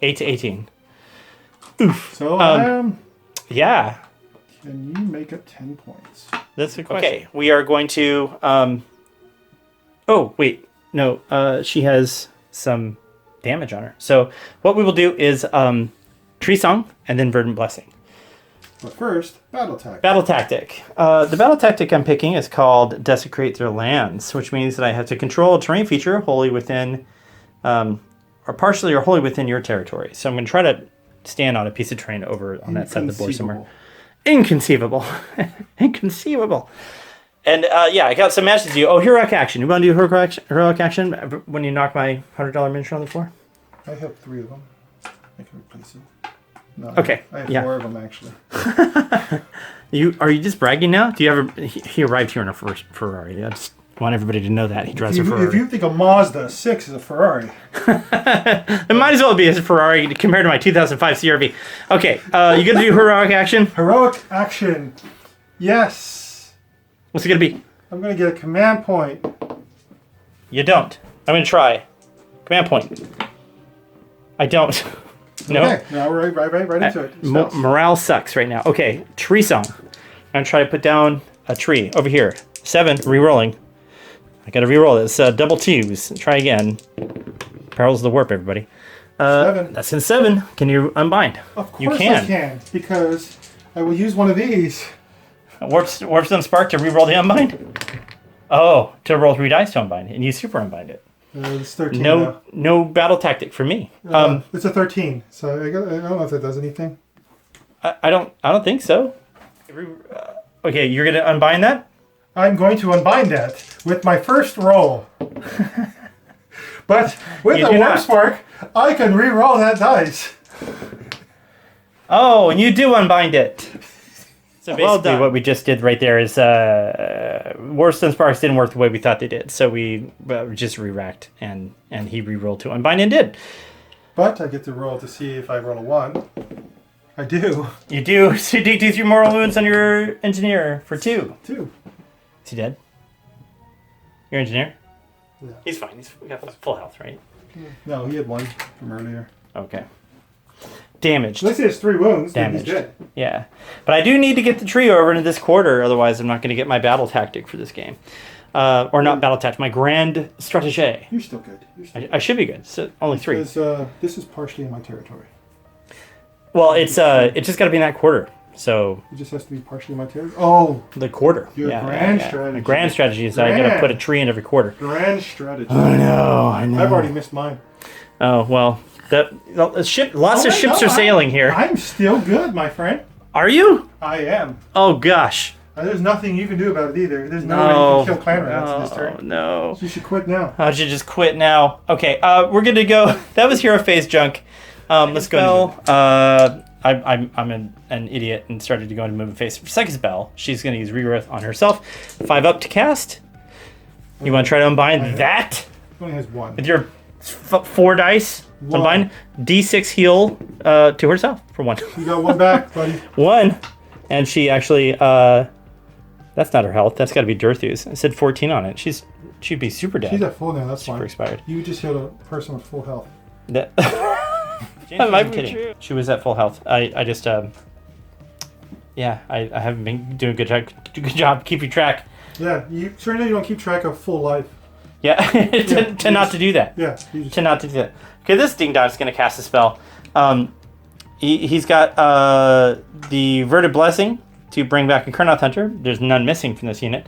8 to 18. Oof. So, yeah. Can you make it 10 points? That's the question. Okay, we are going to... oh, wait. No, she has some damage on her. So what we will do is Tree Song and then Verdant Blessing. But first, battle tactic. Battle tactic. The battle tactic I'm picking is called Desecrate Their Lands, which means that I have to control a terrain feature wholly within, or partially or wholly within your territory. So I'm going to try to stand on a piece of terrain over on that side of the board somewhere. Inconceivable. Inconceivable. And yeah, I got some matches to do. Oh, heroic action. You want to do heroic action when you knock my $100 miniature on the floor? I have 3 of them. I can replace them. No, Okay. I have 4 of them actually. Are you just bragging now? Do you ever? He arrived here in a Ferrari. I just want everybody to know that he drives a Ferrari. If you think a Mazda 6 is a Ferrari, it might as well be a Ferrari compared to my 2005 CRV. Okay, you gonna do heroic action? Heroic action. Yes. What's it gonna be? I'm gonna get a command point. You don't. I'm gonna try. Command point. I don't. No. Okay, now we're right into it. Morale sucks right now. Okay, tree song. I'm gonna try to put down a tree over here. 7, re-rolling. I gotta re-roll this. Double 2s. Try again. Perils of the warp, everybody. 7. That's in 7. Can you unbind? Of course you can. I can, because I will use one of these. Warpstone Spark to re-roll the unbind? Oh, to roll 3 dice to unbind, and you super unbind it. It's 13 now. No battle tactic for me. It's a 13, so I don't know if that does anything. I don't think so. Okay, you're gonna unbind that? I'm going to unbind that with my first roll. But with a Warp Spark, I can re-roll that dice. Oh, and you do unbind it. So basically what we just did right there is Warstone Sparks didn't work the way we thought they did. So we just re-racked and he re-rolled to unbind and did. But I get to roll to see if I roll a 1. I do. You do. So you do 3 moral wounds on your engineer for 2. 2. Is he dead? Your engineer? Yeah. He's fine. He's got full health, right? No, he had 1 from earlier. Okay. Damaged. Let's say it's 3 wounds, then he's dead. Yeah. But I do need to get the trio over into this quarter, otherwise I'm not going to get my battle tactic for this game. Or not battle tactic, my grand strategy. You're still good. I should be good. So only 3. Because this is partially in my territory. Well, it's just got to be in that quarter. So it just has to be partially in my territory. Oh, the quarter. Your grand strategy. The grand strategy is I got to put a tree in every quarter. Grand strategy. I know. I've already missed mine. Oh well. Lots of ships are sailing here. I'm still good, my friend. Are you? I am. Oh gosh. There's nothing you can do about it either. There's no way you can kill clan rats this turn. No. So you should quit now. I should just quit now. Okay. We're good to go. That was hero phase junk. Let's go. I'm an idiot and started to go into movement phase. For second spell, she's going to use Rerolling on herself. 5 up to cast. You want to try to unbind that? She only has 1. With your 4 dice. Unbind. D6 heal to herself for 1. You got 1 back, buddy. 1. And she actually, that's not her health. That's got to be Dirthus. I said 14 on it. She'd be super dead. She's at full now. That's fine. Super expired. You just hit a person with full health. That I might be kidding. She was at full health. I just yeah, I haven't been doing a good job keeping track. Yeah, you certainly don't keep track of full life. Yeah, to not to do that. Yeah, to not to do that. Okay, this ding dong is gonna cast a spell. He's got the Verdant Blessing to bring back a Kurnoth Hunter. There's none missing from this unit,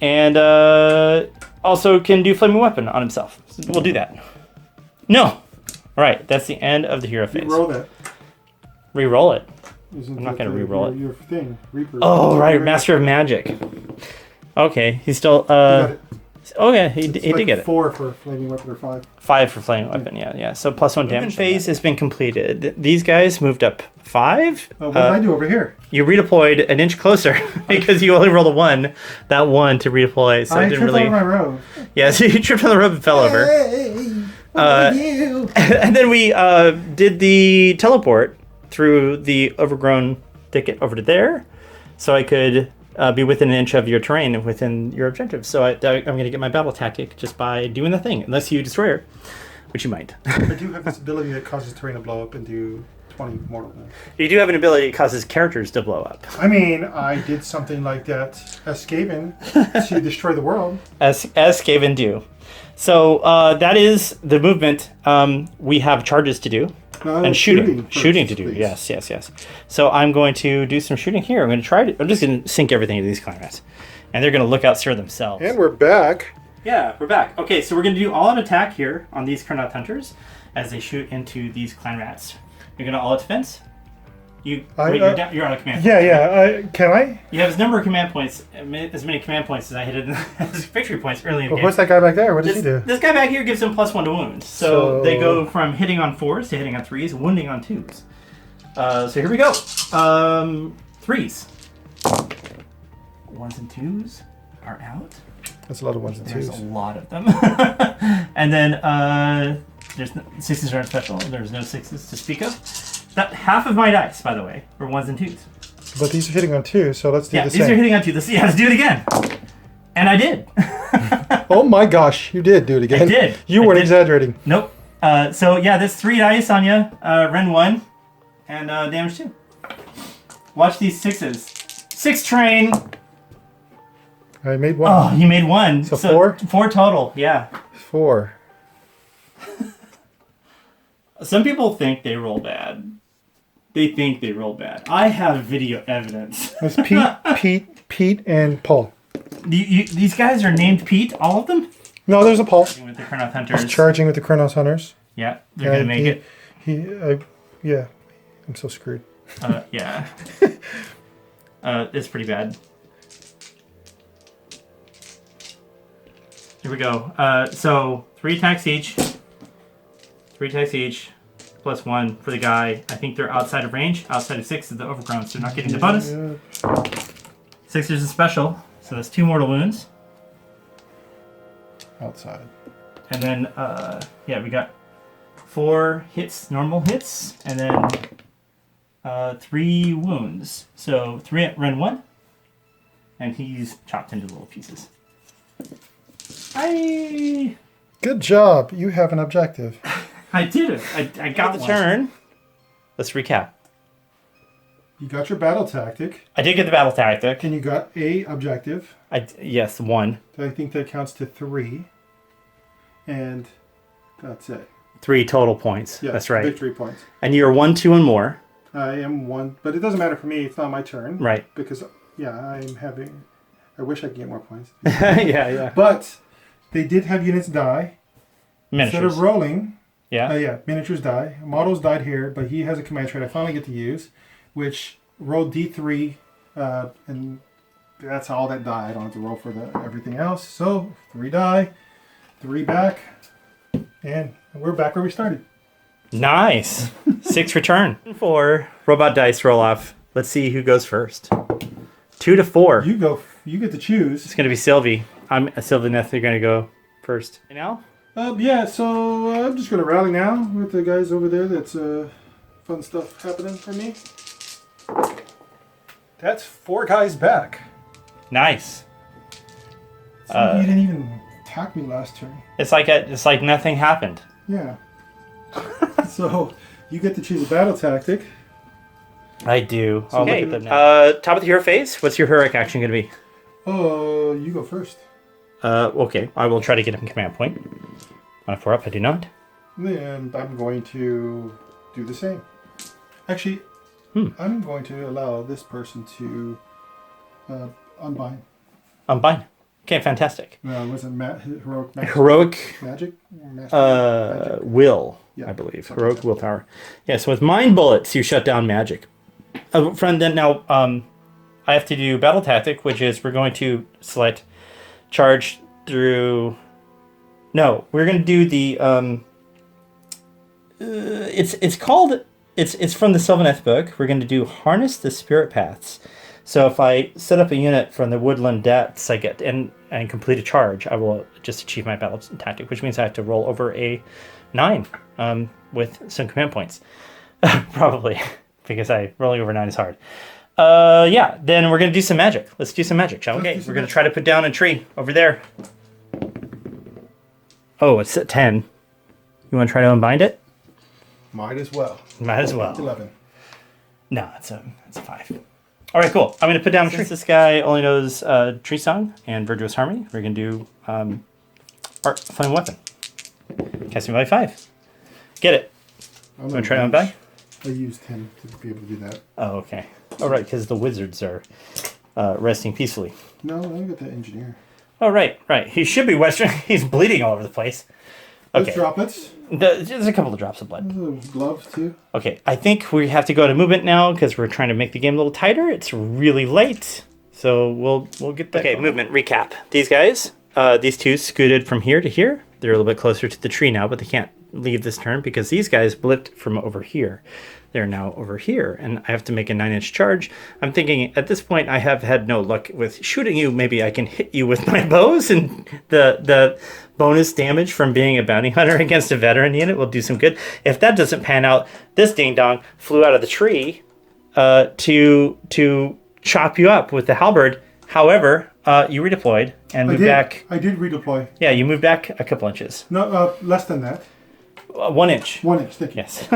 and also can do Flaming Weapon on himself. So we'll do that. No. All right, that's the end of the hero phase. Re-roll that. Re-roll it. I'm not going to re-roll it. Your thing. Reaper. Oh, right, Master of Magic. Okay, he's still... Oh, yeah, he did get it. 4 for Flaming Weapon or 5. 5 for Flaming Weapon, yeah. So +1 damage. Phase has been completed. These guys moved up 5. What did I do over here? You redeployed an inch closer because you only rolled a 1. That 1 to redeploy, so it didn't really... I tripped over my robe. Yeah, so you tripped on the rope and fell over. And then we did the teleport through the overgrown thicket over to there, so I could be within an inch of your terrain within your objective. So I'm going to get my battle tactic just by doing the thing, unless you destroy her, which you might. I do have this ability that causes terrain to blow up and do 20 mortal wounds. You do have an ability that causes characters to blow up. I mean, I did something like that as Skaven to destroy the world. As Skaven do. So that is the movement. We have charges to do. And shooting to do. Please. Yes. So I'm going to do some shooting here. I'm just going to sink everything into these clan rats. And they're going to look out for themselves. And we're back. Yeah, we're back. Okay, so we're going to do all-out attack here on these Kurnoth Hunters as they shoot into these clan rats. You're going to all-out defense? You're on a command. Yeah. Can I? You have as number of command points, as many command points as I hit as victory points early in the game. What's that guy back there? What does he do? This guy back here gives him +1 to wound. So they go from hitting on 4s to hitting on 3s, wounding on 2s. So here we go. 3s. 1s and 2s are out. That's a lot of 1s and 2s. There's a lot of them. And then there's 6s aren't special. There's no 6s to speak of. That half of my dice, by the way, were 1s and 2s. But these are hitting on 2, so let's do the same. Yeah, these are hitting on 2. Let's do it again. And I did. Oh my gosh, you did do it again. I did. You weren't exaggerating. Nope. So yeah, that's 3 dice on you. Ren 1 and damage 2. Watch these 6s. 6 train. I made 1. Oh, you made 1. So 4? 4 total, yeah. 4. Some people think they roll bad. They think they roll bad. I have video evidence. It's Pete, and Paul. These guys are named Pete, all of them? No, there's a Paul. With the Kurnoth Hunters. He's charging with the Kurnoth Hunters. Yeah, they're going to make it. Yeah, I'm so screwed. Yeah. It's pretty bad. Here we go. So 3 attacks each. 3 attacks each. +1 for the guy. I think they're outside of range. Outside of 6 is the overgrown, so they're not getting the bonus. 6 is a special, so that's 2 mortal wounds. Outside. And then, we got 4 hits, normal hits, and then 3 wounds. So 3 at Ren 1, and he's chopped into little pieces. Good job. You have an objective. I did it. I got the turn. Let's recap. You got your battle tactic. I did get the battle tactic. And you got a objective. Yes, 1. I think that counts to 3. And that's it. 3 total points. Yeah, that's right. Victory points. And you're 1, 2, and more. I am 1, but it doesn't matter for me. It's not my turn. Right. Because, I'm having... I wish I could get more points. Yeah. But they did have units die. Miniatures. Instead of rolling... Yeah. Miniatures die. Models died here, but he has a command trait I finally get to use, which rolled D3, and that's all that die. I don't have to roll for everything else. So 3 die, 3 back, and we're back where we started. Nice. 6 return. 4 robot dice roll off. Let's see who goes first. 2 to 4. You go. You get to choose. It's gonna be Sylvie. I'm a Sylvaneth. You're gonna go first. You know? So I'm just going to rally now with the guys over there. That's fun stuff happening for me. That's 4 guys back. Nice. You didn't even attack me last turn. It's like nothing happened. Yeah. So you get to choose a battle tactic. I do. So okay. Top of the hero phase. What's your heroic action going to be? Oh, you go first. Okay. I will try to get him command point. On a 4-up, I do not. And I'm going to do the same. Actually, I'm going to allow this person to unbind. Unbind. Okay, fantastic. Was it heroic magic? Heroic magic? Magic? Will, yeah, I believe. Heroic willpower. Yeah, so with mind bullets, you shut down magic. Friend, then now I have to do battle tactic, which is we're going to select charge through... No, we're going to do the... It's called... It's from the Sylvaneth book. We're going to do harness the spirit paths. So if I set up a unit from the woodland depths, I get and complete a charge, I will just achieve my battle tactic, which means I have to roll over a 9 with some command points. Probably, because rolling over 9 is hard. Yeah, then we're going to do some magic. Let's do some magic, shall we? Okay, we're going to try to put down a tree over there. Oh, it's at 10. You want to try to unbind it? Might as well. Might as well. 11. No, it's a 5. All right, cool. I'm going to put down a tree. Since this guy only knows Tree Song and Virtuous Harmony, we're going to do Art Flame Weapon. Casting value 5. Get it. I'm going to try to unbind? I used 10 to be able to do that. Oh, okay. Oh, right, because the wizards are resting peacefully. No, I got that engineer. Oh, right. He should be Western. He's bleeding all over the place. Okay. Those droplets. There's a couple of drops of blood. Gloves, too. Okay, I think we have to go to movement now because we're trying to make the game a little tighter. It's really late, so we'll get that. Okay, movement recap. These guys, these two scooted from here to here. They're a little bit closer to the tree now, but they can't leave this turn because these guys blipped from over here. They're now over here, and I have to make a 9-inch charge. I'm thinking at this point I have had no luck with shooting you. Maybe I can hit you with my bows, and the bonus damage from being a bounty hunter against a veteran unit will do some good. If that doesn't pan out, this ding-dong flew out of the tree to chop you up with the halberd. However, you redeployed and moved back. I did redeploy. Yeah, you moved back a couple inches. No, less than that. 1 inch. 1 inch, thank you. Yes.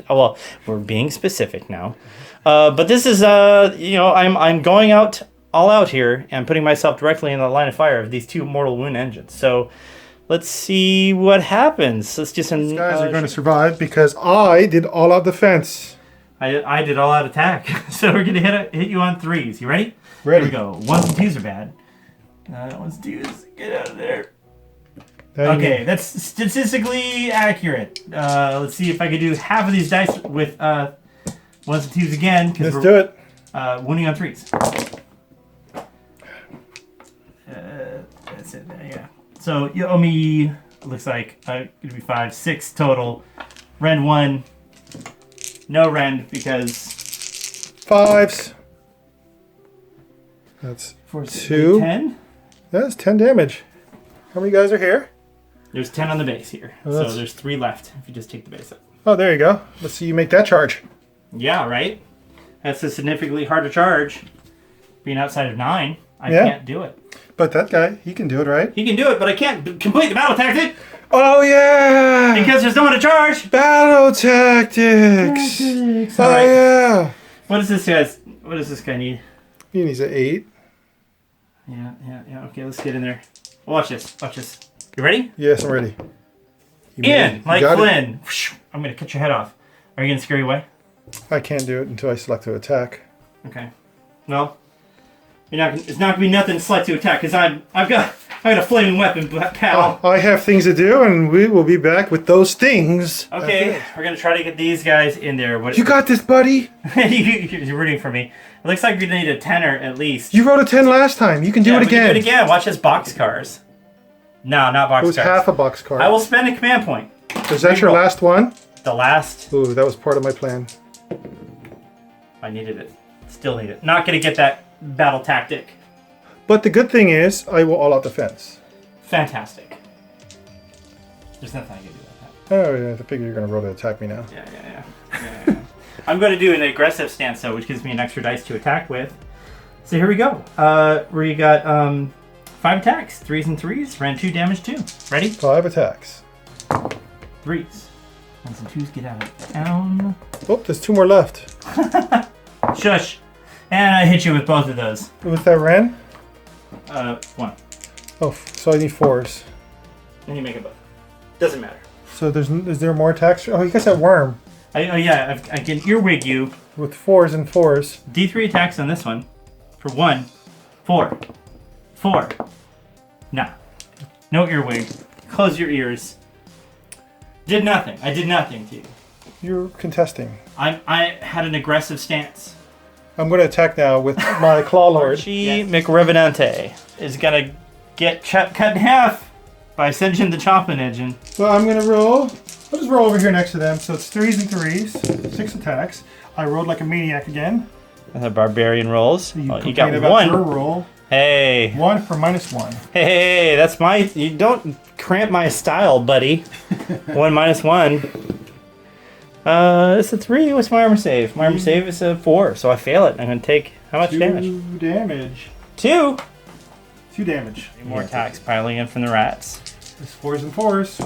Well, we're being specific now. But this is, I'm going out all out here and putting myself directly in the line of fire of these two mortal wound engines. So let's see what happens. Let's do some... These guys are going to survive because I did all out defense. I did all out attack. So we're going to hit you on 3s. You ready? Ready. Here we go. 1s and 2s are bad. 1s, 2s, get out of there. Okay, that's statistically accurate. Let's see if I can do half of these dice with 1s and 2s again. Let's do it. Winning on 3s. That's it. Yeah. So you owe me. It looks like it'll be 5, 6 total. Rend 1. No rend because 5s. That's 2. 10. That's 10 damage. How many guys are here? There's 10 on the base here, so there's 3 left if you just take the base up. Oh, there you go. Let's see you make that charge. Yeah, right? That's a significantly harder charge. Being outside of 9, I can't do it. But that guy, he can do it, right? He can do it, but I can't complete the battle tactic. Oh, yeah! Because there's no one to charge. Battle tactics! All right. Yeah! What does this guy need? He needs an 8. Yeah. Okay, let's get in there. Watch this. You ready? Yes, I'm ready. Like Flynn. I'm going to cut your head off. Are you going to scare you away? I can't do it until I select to attack. Okay. Well, it's not going to be nothing to select to attack because I've got a flaming weapon, pal. I have things to do, and we will be back with those things. Okay, we're going to try to get these guys in there. You got this, buddy. You're rooting for me. It looks like you're going to need a 10er at least. You rolled a 10 last time. You can do it again. Do it again. Watch his boxcars. No, not boxcars. It was half a boxcar. I will spend a command point. Is that your last one? The last. Ooh, that was part of my plan. I needed it. Still need it. Not going to get that battle tactic. But the good thing is, I will all out defense. Fantastic. There's nothing I can do about that. Oh, yeah, I figure you're going to roll to attack me now. Yeah. I'm going to do an aggressive stance, though, which gives me an extra dice to attack with. So here we go. We got 5 attacks, 3s and 3s. Ran 2 damage, 2. Ready? 5 attacks. 3s. 1s and 2s get out of town. Oh, there's 2 more left. Shush. And I hit you with both of those. Was that Ren? 1. Oh, so I need 4s. And you make it both. Doesn't matter. So is there more attacks? Oh, you guys have Worm. I can earwig you. With 4s and 4s. D3 attacks on this one. For 1. 4. 4. Nah. No earwig. Close your ears. Did nothing. I did nothing to you. You're contesting. I had an aggressive stance. I'm going to attack now with my Claw Lord. Archie McRevenante is going to get cut in half by sending the chopping engine. So I'm going to roll. I'll just roll over here next to them. So it's 3s and 3s. 6 attacks. I rolled like a maniac again. The barbarian rolls. You got about 1. Your roll. Hey. 1 for -1. Hey, that's you don't cramp my style, buddy. 1 -1. It's a 3. What's my armor save? My armor save is a 4, so I fail it. I'm going to take how much damage? 2 damage. 2? 2 damage. More attacks piling in from the rats. It's 4s and 4s.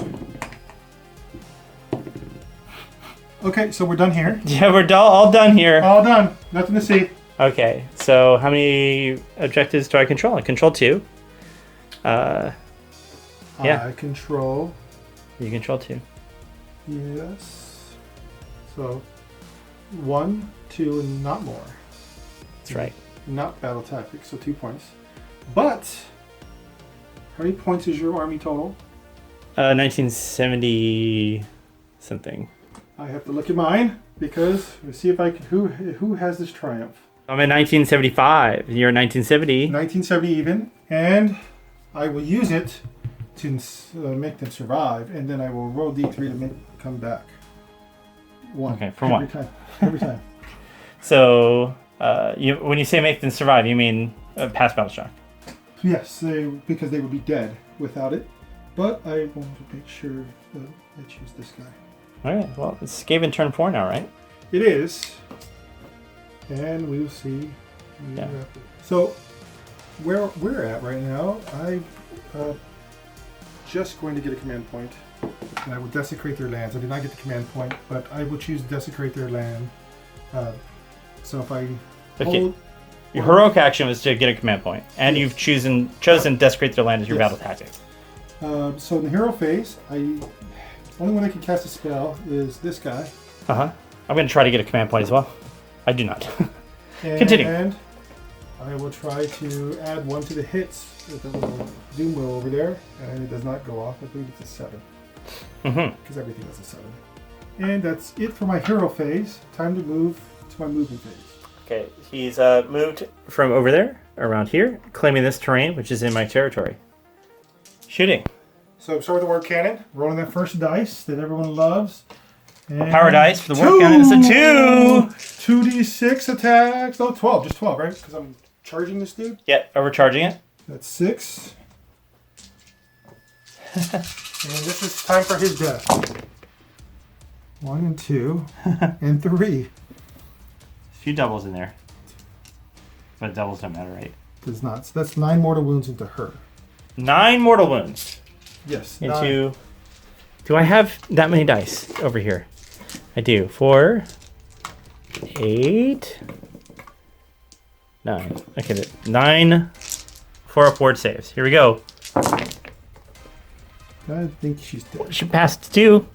Okay, so we're done here. Yeah, we're all done here. All done. Nothing to see. Okay, so how many objectives do I control? I control 2. Yeah. I control. You control 2. Yes. So 1, 2, and not more. That's right. Not battle tactics, so 2 points. But how many points is your army total? 1970 something. I have to look at mine because let's see if I can. Who has this triumph? I'm at 1975. You're 1970. 1970 even, and I will use it to make them survive, and then I will roll D3 to make them come back. 1. Okay, for every 1. time. Every time. So, when you say make them survive, you mean pass battle shock? Yes, because they would be dead without it. But I want to make sure that I choose this guy. All right. Well, it's Skaven turn 4 now, right? It is, and we will see. Yeah. So, where we're at right now, I'm just going to get a command point, and I will desecrate their lands. I did not get the command point, but I will choose desecrate their land. So if I hold, your heroic action was to get a command point, and you've chosen desecrate their land as your battle tactic. So in the hero phase, only one I can cast a spell is this guy. I'm going to try to get a command point as well. I do not. Continue. And I will try to add 1 to the hits with the little doom wheel over there, and it does not go off. I believe it's a 7. Because everything is a 7. And that's it for my hero phase. Time to move to my movement phase. Okay, he's moved from over there, around here, claiming this terrain, which is in my territory. Shooting. So start with the ward cannon, rolling that first dice that everyone loves. And Power dice for the ward cannon is a 2! 2d6 attacks. Oh, 12. Just 12, right? Because I'm charging this dude. Yeah, overcharging it. That's 6. And this is time for his death. 1 and 2 and 3. A few doubles in there. But doubles don't matter, right? Does not. So that's 9 mortal wounds into her. 9 mortal wounds. Yes. Into. 9. Do I have that many dice over here? I do. 4, 8, 9. Okay, 9 for upward saves. Here we go. I think she's dead. She passed 2.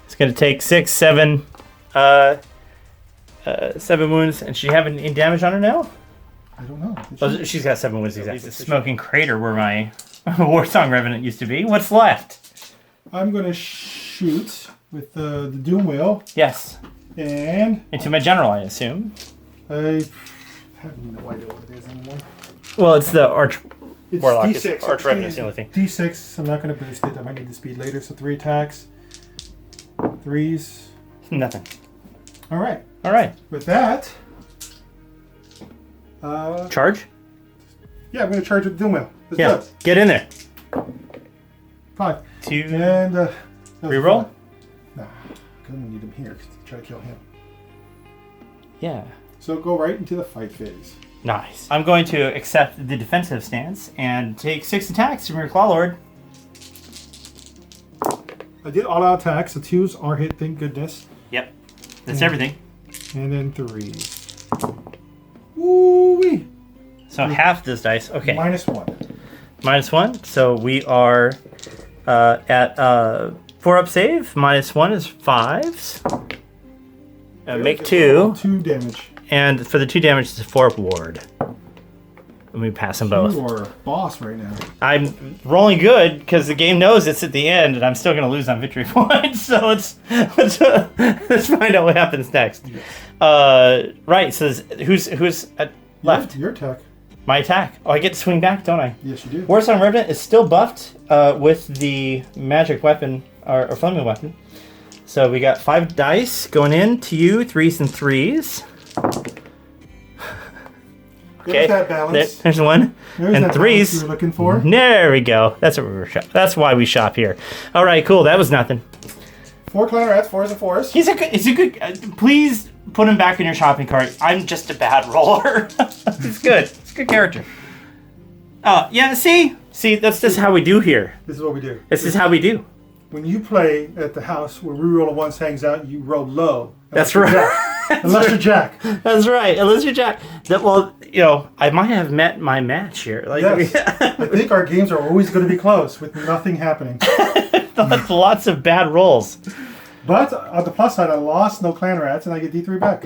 It's going to take 6, 7, 7 wounds. And she have any damage on her now? I don't know. Oh, she's got 7 wounds exactly. It's a smoking crater where my Warsong Revenant used to be. What's left? I'm going to shoot with the Doom Wheel. Yes. And into my general, I assume. I have no idea what it is anymore. Well, it's the Arch It's Warlock. D6. Arch Revenant is the only thing. D6. I'm not going to boost it. I might need the speed later. So 3 attacks. 3s. Nothing. All right. All right. With that. Charge? Yeah, I'm going to charge with the Doom Wheel. Let's Yeah. go. Get in there. 5. 2. And reroll? Nah, I'm going to need him here to try to kill him. Yeah. So go right into the fight phase. Nice. I'm going to accept the defensive stance and take 6 attacks from your Claw Lord. I did all out attacks. The 2s are hit, thank goodness. Yep. That's everything. And then 3s. Woo-wee! So half this dice. Okay. -1. -1. So we are at 4 up save. -1 is 5s. Make 2. 2 damage. And for the 2 damage, it's a 4 up ward. Let me pass them both. You are a boss right now. I'm rolling good because the game knows it's at the end, and I'm still going to lose on victory points. So let's find out what happens next. Yes. Right. So who's at left? Your attack. My attack. Oh, I get to swing back, don't I? Yes, you do. Warsong Revenant is still buffed with the magic weapon or flaming weapon. So we got 5 dice going in to you, 3s and 3s. Okay, there's that balance. There's 1 There's and that 3s. you were looking for. There we go. That's what we were. That's why we shop here. All right, cool. That was nothing. 4 clan rats, 4s and 4s. He's a good. Please put him back in your shopping cart. I'm just a bad roller. He's good. He's a good character. Yeah. See, that's just how we do here. This is what we do. This is how we do. When you play at the house where Reroll once hangs out, you roll low. That's right. Unless you're Jack. That's right. Unless you're Jack. Well, I might have met my match here. Like, yes. I think our games are always going to be close with nothing happening. Lots of bad rolls. But on the plus side, I lost no clan rats, and I get D3 back.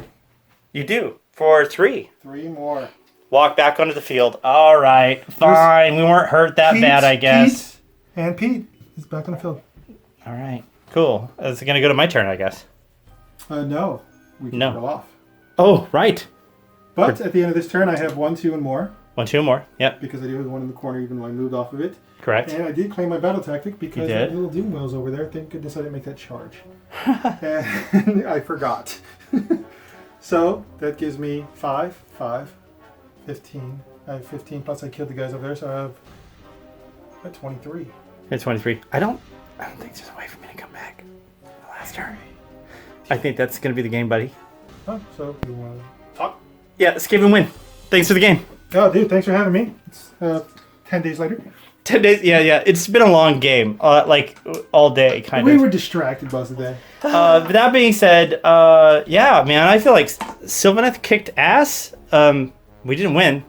You do for 3. 3 more. Walk back onto the field. All right, fine. We weren't hurt that bad, I guess. Pete is back on the field. All right, cool. Is it gonna go to my turn, I guess? No. We can go off. Oh, right. But at the end of this turn, I have 1, 2, and more. 1, 2 more. Yep. Because I do have one in the corner, even though I moved off of it. Correct. And I did claim my battle tactic because that little doom wheel's over there. Thank goodness I didn't make that charge. And I forgot. So that gives me 5, 15. I have 15 plus I killed the guys over there, so I have 23. It's 23. I don't think there's a way for me to come back. The last turn. I think that's gonna be the game, buddy. Oh, so you want to talk? Yeah, Skaven win. Thanks for the game. Oh, dude, thanks for having me. It's 10 days later. 10 days, yeah. It's been a long game, like all day, kind of. We were distracted most of the day. But that being said, yeah, man, I feel like Sylvaneth kicked ass. We didn't win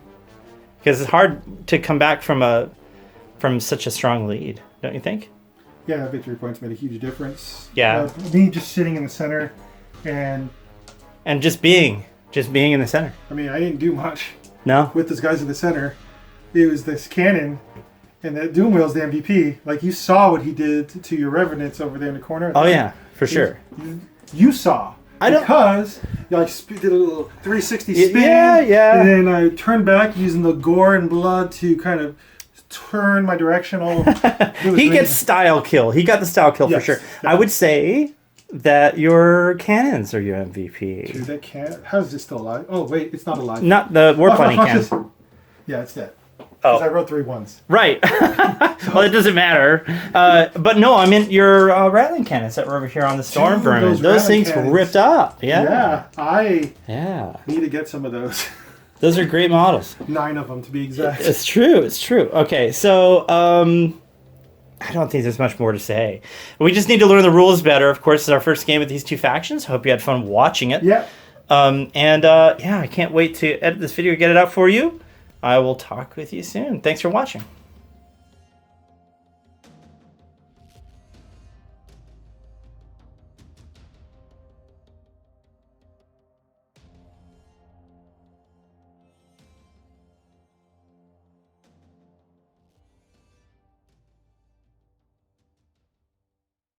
because it's hard to come back from such a strong lead, don't you think? Yeah, victory points made a huge difference. Yeah. Me just sitting in the center and just being in the center. I mean, I didn't do much. No. With those guys in the center, it was this cannon. And that Doom Wheel's the MVP. Like, you saw what he did to your Revenants over there in the corner. Oh, yeah, for sure. You saw. Because you did a little 360 spin. Yeah. And then I turned back using the gore and blood to kind of turn my direction. He gets style kill. He got the style kill for sure. Yeah. I would say that your cannons are your MVP. Dude, that cannon. How is this still alive? Oh, wait, it's not alive. Not the war planning cannon. Yeah, it's dead. Oh. I wrote 3 ones. Right. Well, it doesn't matter. But no, I mean your rattling cannons that were over here on the storm vermin. Those things ripped up. Yeah. I need to get some of those. Those are great models. 9 of them to be exact. It's true. Okay, so I don't think there's much more to say. We just need to learn the rules better. Of course, it's our first game with these 2 factions. Hope you had fun watching it. Yeah. I can't wait to edit this video and get it out for you. I will talk with you soon. Thanks for watching.